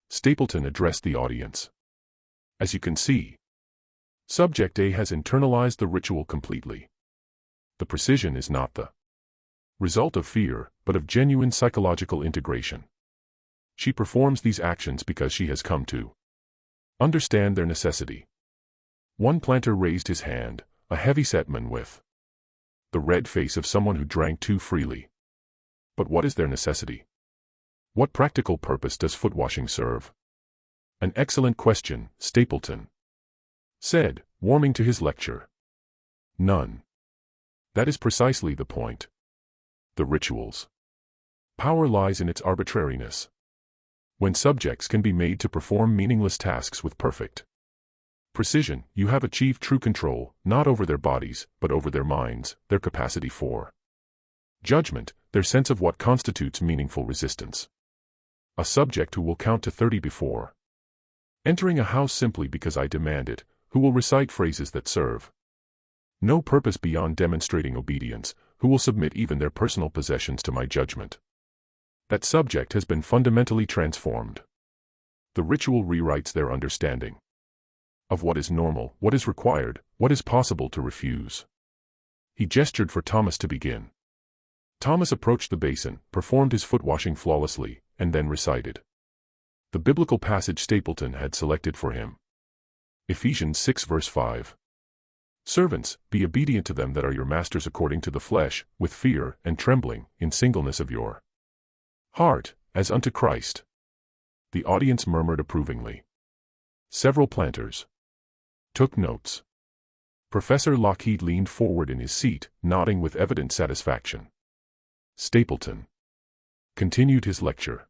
Speaker 1: Stapleton addressed the audience. "As you can see, Subject A has internalized the ritual completely. The precision is not the result of fear, but of genuine psychological integration. She performs these actions because she has come to understand their necessity." One planter raised his hand, a heavy-set man with the red face of someone who drank too freely. "But what is their necessity? What practical purpose does footwashing serve?" "An excellent question," Stapleton said, warming to his lecture. "None. That is precisely the point. The ritual's power lies in its arbitrariness. When subjects can be made to perform meaningless tasks with perfect precision, you have achieved true control, not over their bodies, but over their minds, their capacity for judgment, their sense of what constitutes meaningful resistance. A subject who will count to 30 before entering a house simply because I demand it, who will recite phrases that serve no purpose beyond demonstrating obedience, who will submit even their personal possessions to my judgment. That subject has been fundamentally transformed. The ritual rewrites their understanding of what is normal, what is required, what is possible to refuse." He gestured for Thomas to begin. Thomas approached the basin, performed his foot washing flawlessly, and then recited the biblical passage Stapleton had selected for him. Ephesians 6 verse 5. "Servants, be obedient to them that are your masters according to the flesh, with fear and trembling, in singleness of your heart, as unto Christ." The audience murmured approvingly. Several planters took notes. Professor Lockheed leaned forward in his seat, nodding with evident satisfaction. Stapleton continued his lecture.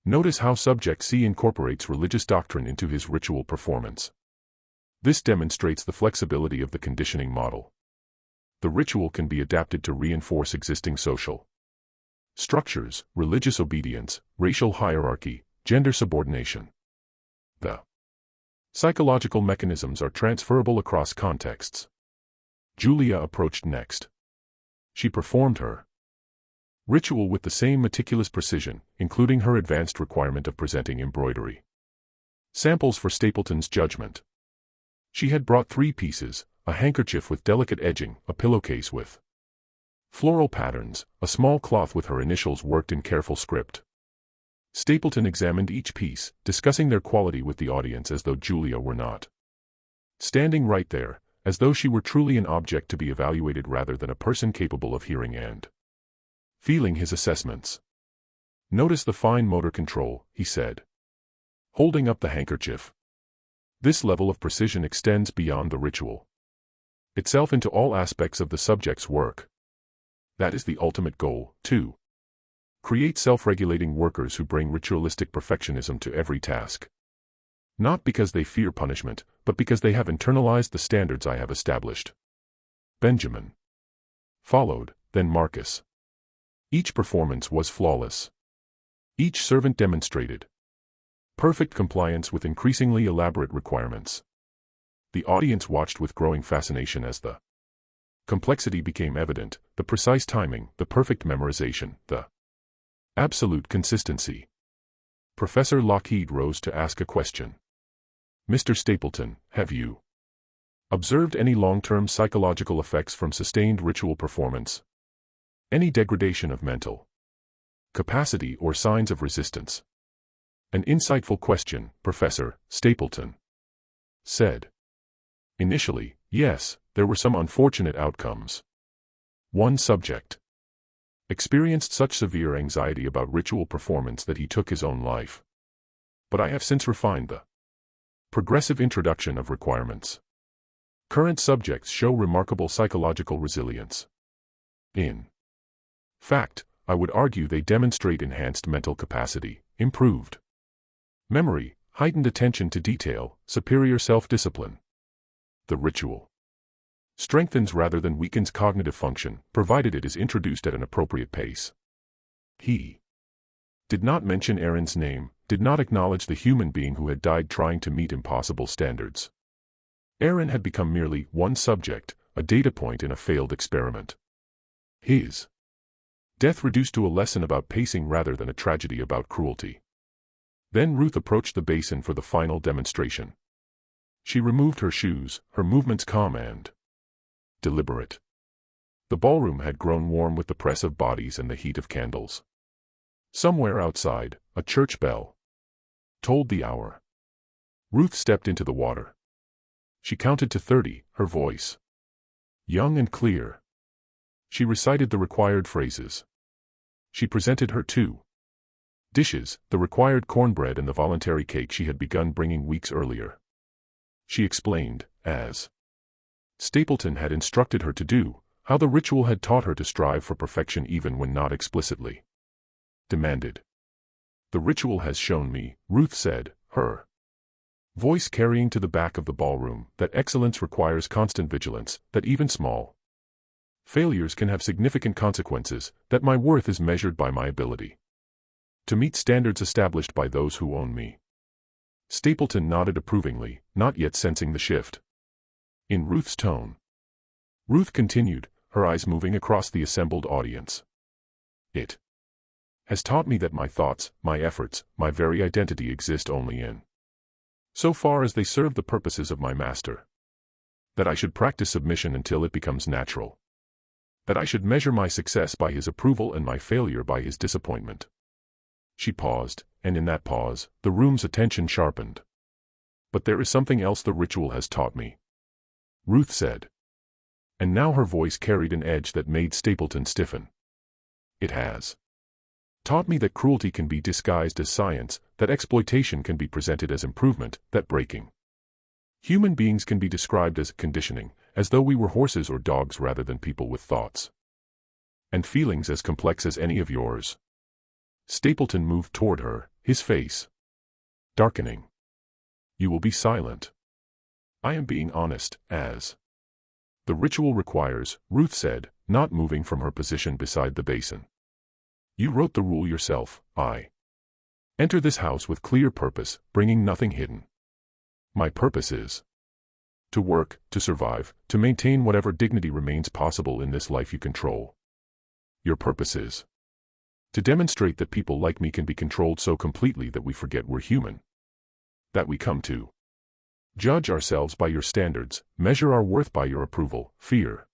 Speaker 1: Notice how Subject C incorporates religious doctrine into his ritual performance. This demonstrates the flexibility of the conditioning model. The ritual can be adapted to reinforce existing social structures, religious obedience, racial hierarchy, gender subordination. The psychological mechanisms are transferable across contexts. Julia approached next. She performed her ritual with the same meticulous precision, including her advanced requirement of presenting embroidery samples for Stapleton's judgment. She had brought 3 pieces, a handkerchief with delicate edging, a pillowcase with floral patterns, a small cloth with her initials worked in careful script. Stapleton examined each piece, discussing their quality with the audience as though Julia were not standing right there, as though she were truly an object to be evaluated rather than a person capable of hearing and feeling his assessments. Notice the fine motor control, he said, holding up the handkerchief. This level of precision extends beyond the ritual itself into all aspects of the subject's work. That is the ultimate goal, too. Create self-regulating workers who bring ritualistic perfectionism to every task. Not because they fear punishment, but because they have internalized the standards I have established. Benjamin followed, then Marcus. Each performance was flawless. Each servant demonstrated perfect compliance with increasingly elaborate requirements. The audience watched with growing fascination as the complexity became evident, the precise timing, the perfect memorization, the absolute consistency. Professor Lockheed rose to ask a question. Mr. Stapleton, have you observed any long-term psychological effects from sustained ritual performance? Any degradation of mental capacity or signs of resistance? An insightful question, Professor Stapleton said. Initially, yes, there were some unfortunate outcomes. One subject experienced such severe anxiety about ritual performance that he took his own life. But I have since refined the progressive introduction of requirements. Current subjects show remarkable psychological resilience. In fact, I would argue they demonstrate enhanced mental capacity, improved memory, heightened attention to detail, superior self-discipline. The ritual strengthens rather than weakens cognitive function, provided it is introduced at an appropriate pace. He did not mention Aaron's name, did not acknowledge the human being who had died trying to meet impossible standards. Aaron had become merely one subject, a data point in a failed experiment. His death reduced to a lesson about pacing rather than a tragedy about cruelty. Then Ruth approached the basin for the final demonstration. She removed her shoes, her movements calm and deliberate. The ballroom had grown warm with the press of bodies and the heat of candles. Somewhere outside, a church bell tolled the hour. Ruth stepped into the water. She counted to 30, her voice young and clear. She recited the required phrases. She presented her 2 dishes, the required cornbread and the voluntary cake she had begun bringing weeks earlier. She explained, as Stapleton had instructed her to do, how the ritual had taught her to strive for perfection even when not explicitly demanded. The ritual has shown me, Ruth said, her voice carrying to the back of the ballroom, that excellence requires constant vigilance, that even small failures can have significant consequences, that my worth is measured by my ability to meet standards established by those who own me. Stapleton nodded approvingly, not yet sensing the shift in Ruth's tone. Ruth continued, her eyes moving across the assembled audience. It has taught me that my thoughts, my efforts, my very identity exist only in so far as they serve the purposes of my master. That I should practice submission until it becomes natural. That I should measure my success by his approval and my failure by his disappointment. She paused, and in that pause, the room's attention sharpened. But there is something else the ritual has taught me, Ruth said. And now her voice carried an edge that made Stapleton stiffen. It has taught me that cruelty can be disguised as science, that exploitation can be presented as improvement, that breaking human beings can be described as conditioning, as though we were horses or dogs rather than people with thoughts and feelings as complex as any of yours. Stapleton moved toward her, his face darkening. You will be silent. I am being honest, as the ritual requires, Ruth said, not moving from her position beside the basin. You wrote the rule yourself. I enter this house with clear purpose, bringing nothing hidden. My purpose is to work, to survive, to maintain whatever dignity remains possible in this life you control. Your purpose is to demonstrate that people like me can be controlled so completely that we forget we're human. That we come to judge ourselves by your standards, measure our worth by your approval, fear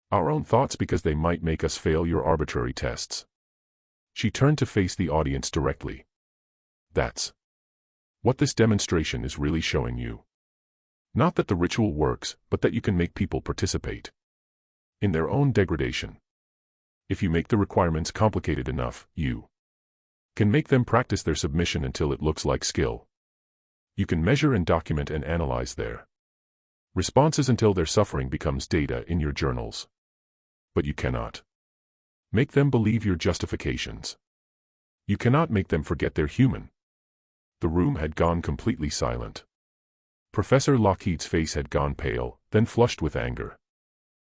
Speaker 1: our own thoughts because they might make us fail your arbitrary tests. She turned to face the audience directly. That's what this demonstration is really showing you. Not that the ritual works, but that you can make people participate in their own degradation. If you make the requirements complicated enough, you can make them practice their submission until it looks like skill. You can measure and document and analyze their responses until their suffering becomes data in your journals. But you cannot make them believe your justifications. You cannot make them forget they're human. The room had gone completely silent. Professor Lockheed's face had gone pale, then flushed with anger.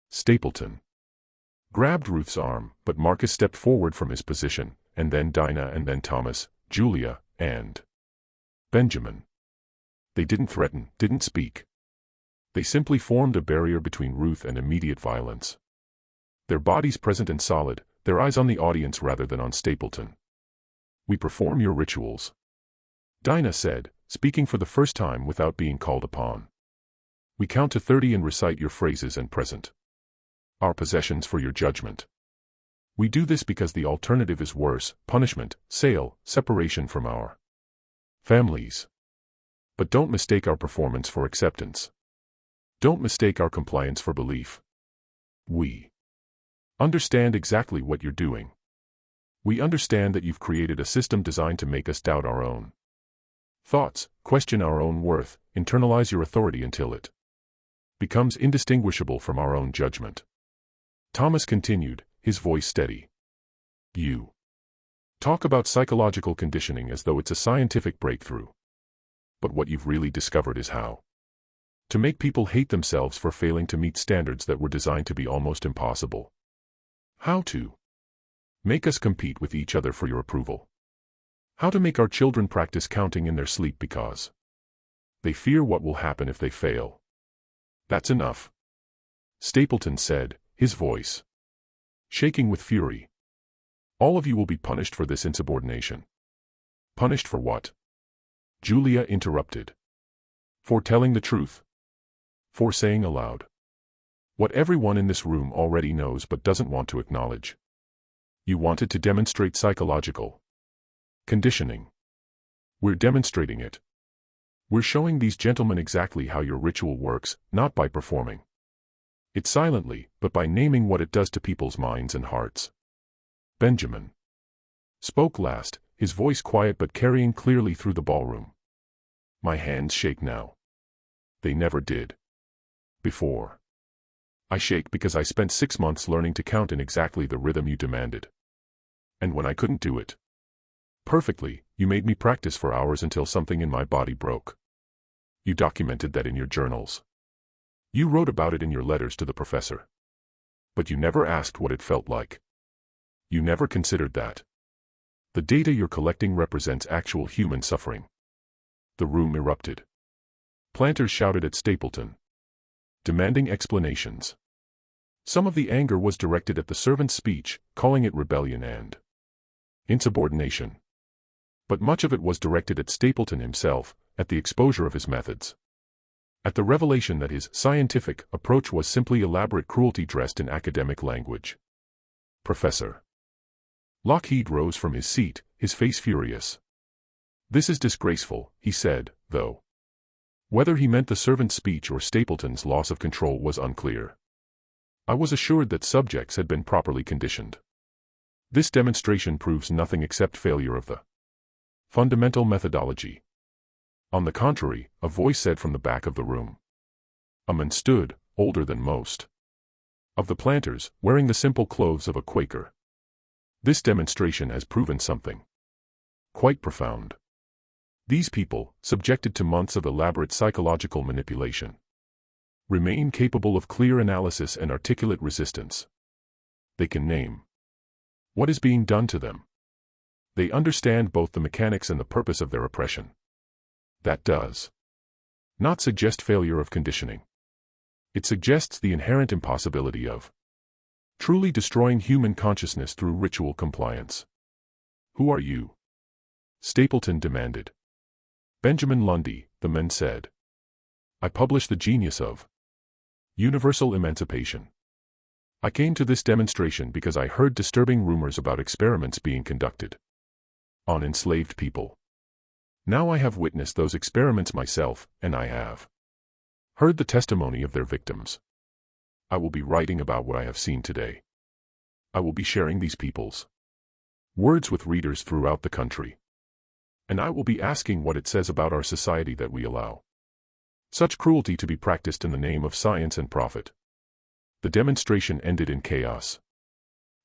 Speaker 1: Stapleton grabbed Ruth's arm, but Marcus stepped forward from his position, and then Dinah, and then Thomas, Julia, and Benjamin. They didn't threaten, didn't speak. They simply formed a barrier between Ruth and immediate violence. Their bodies present and solid, their eyes on the audience rather than on Stapleton. We perform your rituals, Dinah said, speaking for the first time without being called upon. We count to 30 and recite your phrases and present our possessions for your judgment. We do this because the alternative is worse, punishment, sale, separation from our families. But don't mistake our performance for acceptance. Don't mistake our compliance for belief. We understand exactly what you're doing. We understand that you've created a system designed to make us doubt our own thoughts, question our own worth, internalize your authority until it becomes indistinguishable from our own judgment. Thomas continued, his voice steady. You talk about psychological conditioning as though it's a scientific breakthrough. But what you've really discovered is how to make people hate themselves for failing to meet standards that were designed to be almost impossible. How to make us compete with each other for your approval. How to make our children practice counting in their sleep because they fear what will happen if they fail. That's enough, Stapleton said, his voice shaking with fury. All of you will be punished for this insubordination. Punished for what? Julia interrupted. For telling the truth. For saying aloud what everyone in this room already knows but doesn't want to acknowledge. You wanted to demonstrate psychological conditioning. We're demonstrating it. We're showing these gentlemen exactly how your ritual works, not by performing it silently, but by naming what it does to people's minds and hearts. Benjamin spoke last, his voice quiet but carrying clearly through the ballroom. My hands shake now. They never did before. I shake because I spent 6 months learning to count in exactly the rhythm you demanded. And when I couldn't do it perfectly, you made me practice for hours until something in my body broke. You documented that in your journals. You wrote about it in your letters to the professor. But you never asked what it felt like. You never considered that the data you're collecting represents actual human suffering. The room erupted. Planters shouted at Stapleton, demanding explanations. Some of the anger was directed at the servant's speech, calling it rebellion and insubordination. But much of it was directed at Stapleton himself, at the exposure of his methods. At the revelation that his scientific approach was simply elaborate cruelty dressed in academic language. Professor Lockheed rose from his seat, his face furious. This is disgraceful, he said, though whether he meant the servant's speech or Stapleton's loss of control was unclear. I was assured that subjects had been properly conditioned. This demonstration proves nothing except failure of the fundamental methodology. On the contrary, a voice said from the back of the room. A man stood, older than most of the planters, wearing the simple clothes of a Quaker. This demonstration has proven something quite profound. These people, subjected to months of elaborate psychological manipulation, remain capable of clear analysis and articulate resistance. They can name what is being done to them. They understand both the mechanics and the purpose of their oppression. That does not suggest failure of conditioning. It suggests the inherent impossibility of truly destroying human consciousness through ritual compliance. Who are you? Stapleton demanded. Benjamin Lundy, the men said. I publish the genius of universal emancipation. I came to this demonstration because I heard disturbing rumors about experiments being conducted on enslaved people. Now I have witnessed those experiments myself, and I have heard the testimony of their victims. I will be writing about what I have seen today. I will be sharing these people's words with readers throughout the country. And I will be asking what it says about our society that we allow such cruelty to be practiced in the name of science and profit. The demonstration ended in chaos.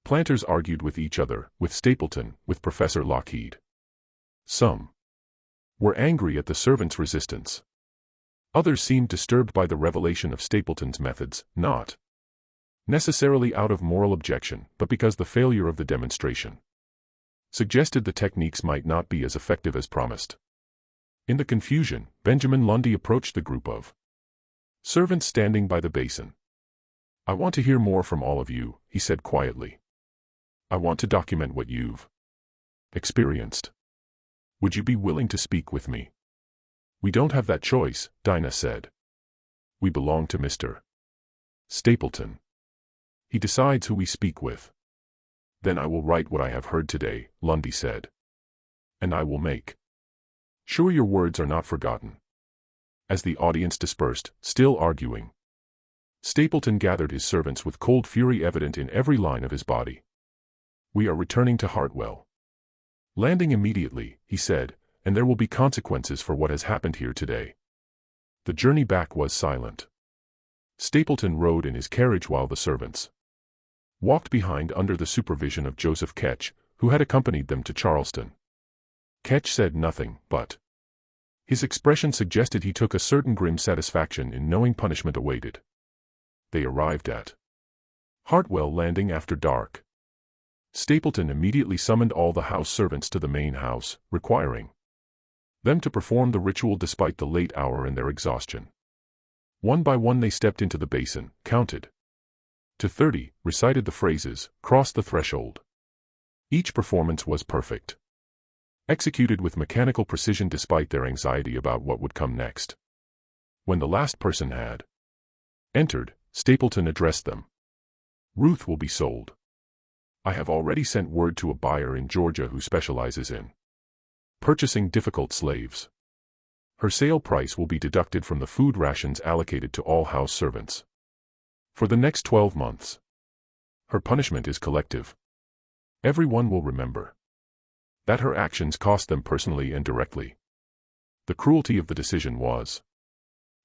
Speaker 1: Planters argued with each other, with Stapleton, with Professor Lockheed. Some were angry at the servants' resistance. Others seemed disturbed by the revelation of Stapleton's methods, not necessarily out of moral objection, but because the failure of the demonstration suggested the techniques might not be as effective as promised. In the confusion, Benjamin Lundy approached the group of servants standing by the basin. I want to hear more from all of you, he said quietly. I want to document what you've experienced. Would you be willing to speak with me? We don't have that choice, Dinah said. We belong to Mr. Stapleton. He decides who we speak with. Then I will write what I have heard today, Lundy said. And I will make sure your words are not forgotten. As the audience dispersed, still arguing, Stapleton gathered his servants with cold fury evident in every line of his body. We are returning to Hartwell. Landing immediately, he said, and there will be consequences for what has happened here today. The journey back was silent. Stapleton rode in his carriage while the servants walked behind under the supervision of Joseph Ketch, who had accompanied them to Charleston. Ketch said nothing, but his expression suggested he took a certain grim satisfaction in knowing punishment awaited. They arrived at Hartwell Landing after dark. Stapleton immediately summoned all the house servants to the main house, requiring them to perform the ritual despite the late hour and their exhaustion. One by one they stepped into the basin, counted to 30, recited the phrases, crossed the threshold. Each performance was perfect, executed with mechanical precision despite their anxiety about what would come next. When the last person had entered, Stapleton addressed them. Ruth will be sold. I have already sent word to a buyer in Georgia who specializes in purchasing difficult slaves. Her sale price will be deducted from the food rations allocated to all house servants for the next 12 months. Her punishment is collective. Everyone will remember that her actions cost them personally and directly. The cruelty of the decision was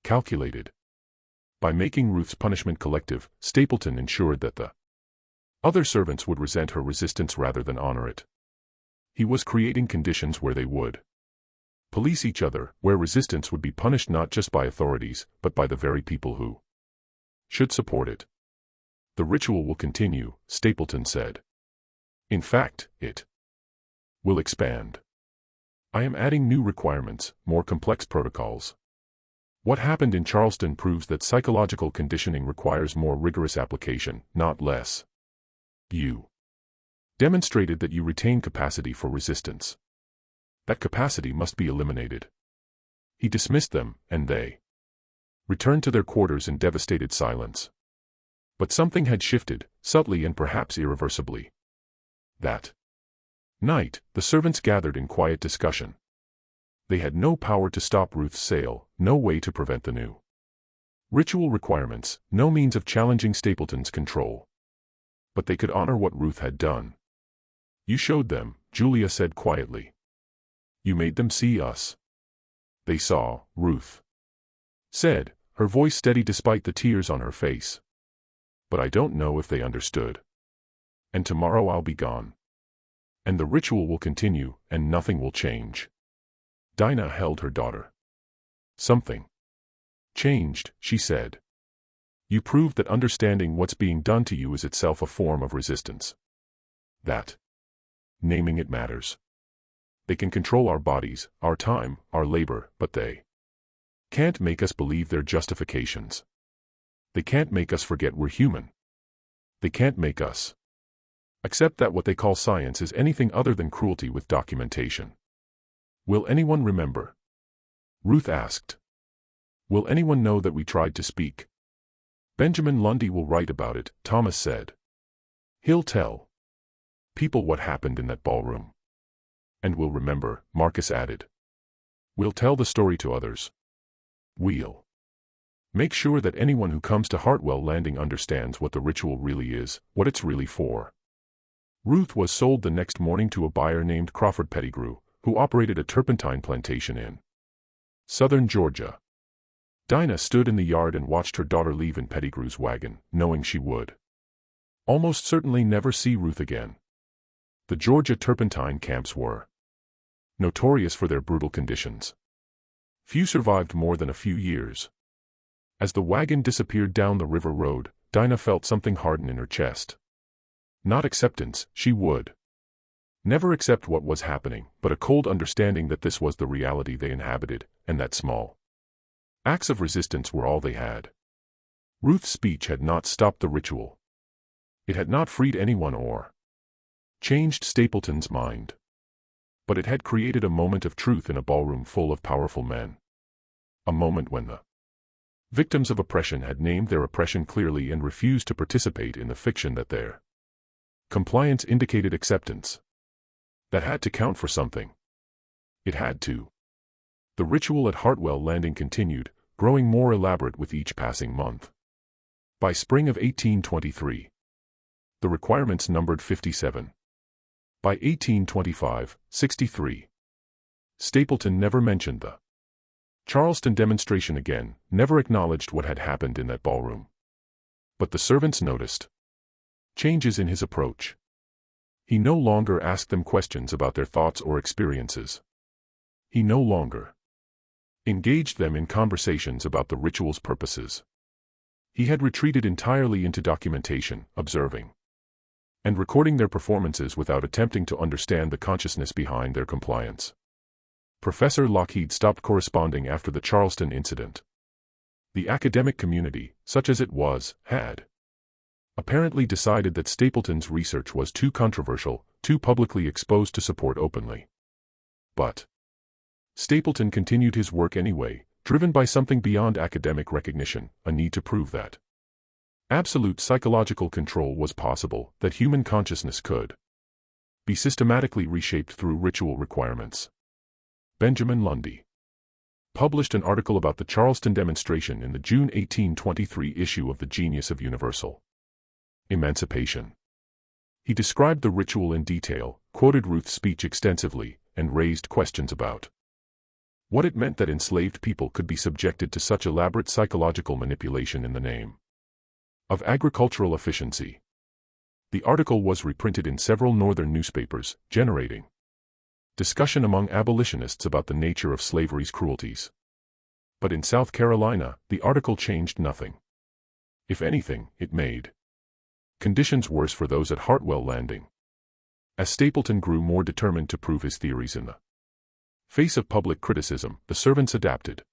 Speaker 1: calculated. By making Ruth's punishment collective, Stapleton ensured that the other servants would resent her resistance rather than honor it. He was creating conditions where they would police each other, where resistance would be punished not just by authorities, but by the very people who should support it. The ritual will continue, Stapleton said. In fact, it will expand. I am adding new requirements, more complex protocols. What happened in Charleston proves that psychological conditioning requires more rigorous application, not less. You demonstrated that you retain capacity for resistance. That capacity must be eliminated. He dismissed them, and they returned to their quarters in devastated silence. But something had shifted, subtly and perhaps irreversibly. That night, the servants gathered in quiet discussion. They had no power to stop Ruth's sale, no way to prevent the new ritual requirements, no means of challenging Stapleton's control. But they could honor what Ruth had done. You showed them, Julia said quietly. You made them see us. They saw, Ruth said, her voice steady despite the tears on her face. "But I don't know if they understood. And tomorrow I'll be gone. And the ritual will continue, and nothing will change." Dinah held her daughter. "Something changed," she said. "You proved that understanding what's being done to you is itself a form of resistance. That naming it matters. They can control our bodies, our time, our labor, but they can't make us believe their justifications. They can't make us forget we're human. They can't make us accept that what they call science is anything other than cruelty with documentation." "Will anyone remember?" Ruth asked. "Will anyone know that we tried to speak?" "Benjamin Lundy will write about it," Thomas said. "He'll tell people what happened in that ballroom. And we'll remember," Marcus added. "We'll tell the story to others. We'll make sure that anyone who comes to Hartwell Landing understands what the ritual really is, what it's really for." Ruth was sold the next morning to a buyer named Crawford Pettigrew, who operated a turpentine plantation in southern Georgia. Dinah stood in the yard and watched her daughter leave in Pettigrew's wagon, knowing she would almost certainly never see Ruth again. The Georgia turpentine camps were notorious for their brutal conditions. Few survived more than a few years. As the wagon disappeared down the river road, Dinah felt something harden in her chest. Not acceptance, she would never accept what was happening, but a cold understanding that this was the reality they inhabited, and that small acts of resistance were all they had. Ruth's speech had not stopped the ritual. It had not freed anyone or changed Stapleton's mind. But it had created a moment of truth in a ballroom full of powerful men. A moment when the victims of oppression had named their oppression clearly and refused to participate in the fiction that their compliance indicated acceptance. That had to count for something. It had to. The ritual at Hartwell Landing continued, growing more elaborate with each passing month. By spring of 1823, the requirements numbered 57. By 1825, 63. Stapleton never mentioned the Charleston demonstration again, never acknowledged what had happened in that ballroom. But the servants noticed changes in his approach. He no longer asked them questions about their thoughts or experiences. He no longer engaged them in conversations about the ritual's purposes. He had retreated entirely into documentation, observing and recording their performances without attempting to understand the consciousness behind their compliance. Professor Lockheed stopped corresponding after the Charleston incident. The academic community, such as it was, had apparently decided that Stapleton's research was too controversial, too publicly exposed to support openly. But Stapleton continued his work anyway, driven by something beyond academic recognition, a need to prove that absolute psychological control was possible, that human consciousness could be systematically reshaped through ritual requirements. Benjamin Lundy published an article about the Charleston demonstration in the June 1823 issue of the Genius of Universal Emancipation. He described the ritual in detail, quoted Ruth's speech extensively, and raised questions about what it meant that enslaved people could be subjected to such elaborate psychological manipulation in the name of agricultural efficiency. The article was reprinted in several northern newspapers, generating discussion among abolitionists about the nature of slavery's cruelties. But in South Carolina, the article changed nothing. If anything, it made conditions worse for those at Hartwell Landing. As Stapleton grew more determined to prove his theories in the face of public criticism, the servants adapted.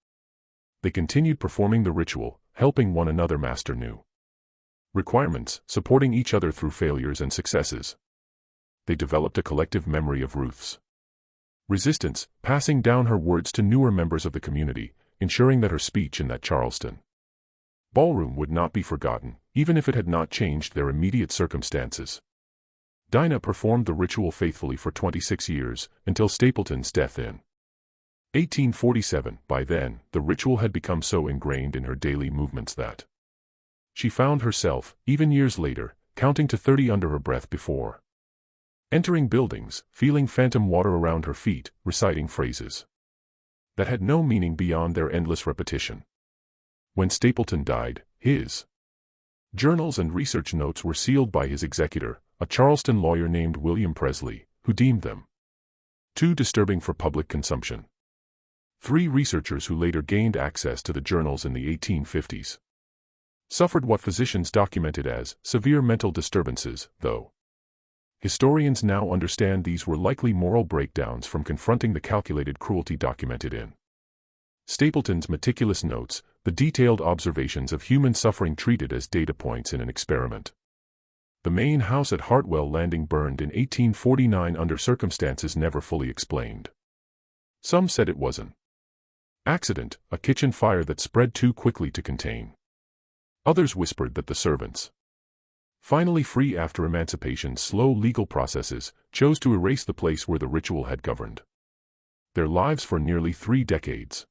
Speaker 1: They continued performing the ritual, helping one another master new requirements, supporting each other through failures and successes. They developed a collective memory of Ruth's resistance, passing down her words to newer members of the community, ensuring that her speech in that Charleston ballroom would not be forgotten, even if it had not changed their immediate circumstances. Dinah performed the ritual faithfully for 26 years, until Stapleton's death in 1847. By then, the ritual had become so ingrained in her daily movements that she found herself, even years later, counting to 30 under her breath before entering buildings, feeling phantom water around her feet, reciting phrases that had no meaning beyond their endless repetition. When Stapleton died, his journals and research notes were sealed by his executor, a Charleston lawyer named William Presley, who deemed them too disturbing for public consumption. 3 researchers who later gained access to the journals in the 1850s suffered what physicians documented as severe mental disturbances, though historians now understand these were likely moral breakdowns from confronting the calculated cruelty documented in Stapleton's meticulous notes, the detailed observations of human suffering treated as data points in an experiment. The main house at Hartwell Landing burned in 1849 under circumstances never fully explained. Some said it was an accident, a kitchen fire that spread too quickly to contain. Others whispered that the servants, finally free after emancipation's slow legal processes, chose to erase the place where the ritual had governed their lives for nearly 3 decades.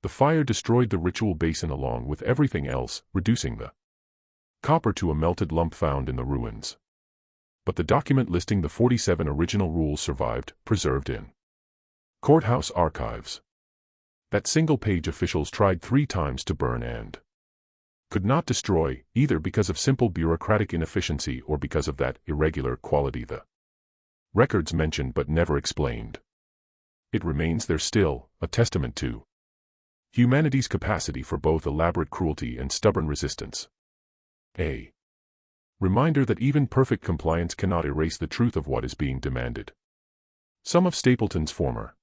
Speaker 1: The fire destroyed the ritual basin along with everything else, reducing the copper to a melted lump found in the ruins. But the document listing the 47 original rules survived, preserved in courthouse archives. That single page officials tried 3 times to burn and could not destroy, either because of simple bureaucratic inefficiency or because of that irregular quality the records mentioned but never explained. It remains there still, a testament to humanity's capacity for both elaborate cruelty and stubborn resistance. A reminder that even perfect compliance cannot erase the truth of what is being demanded. Some of Stapleton's former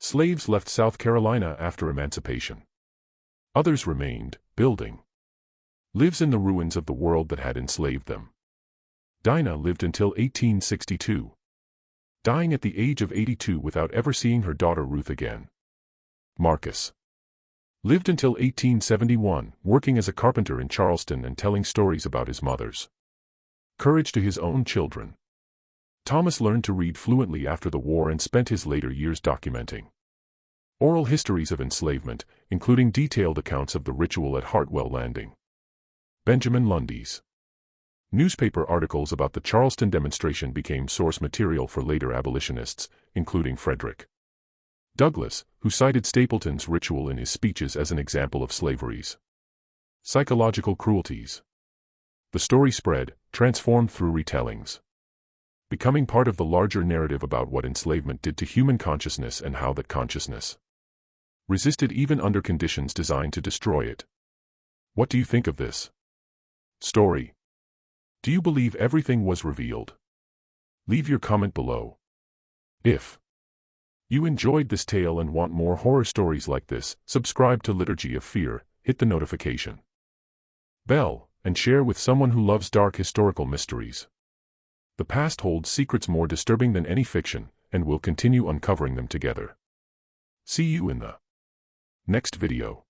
Speaker 1: slaves left South Carolina after emancipation. Others remained, building lives in the ruins of the world that had enslaved them. Dinah lived until 1862, dying at the age of 82 without ever seeing her daughter Ruth again. Marcus lived until 1871, working as a carpenter in Charleston and telling stories about his mother's courage to his own children. Thomas learned to read fluently after the war and spent his later years documenting oral histories of enslavement, including detailed accounts of the ritual at Hartwell Landing. Benjamin Lundy's newspaper articles about the Charleston demonstration became source material for later abolitionists, including Frederick Douglass, who cited Stapleton's ritual in his speeches as an example of slavery's psychological cruelties. The story spread, transformed through retellings, becoming part of the larger narrative about what enslavement did to human consciousness and how that consciousness resisted even under conditions designed to destroy it. What do you think of this story? Do you believe everything was revealed? Leave your comment below. If you enjoyed this tale and want more horror stories like this, subscribe to Liturgy of Fear, hit the notification bell, and share with someone who loves dark historical mysteries. The past holds secrets more disturbing than any fiction, and we'll continue uncovering them together. See you in the next video.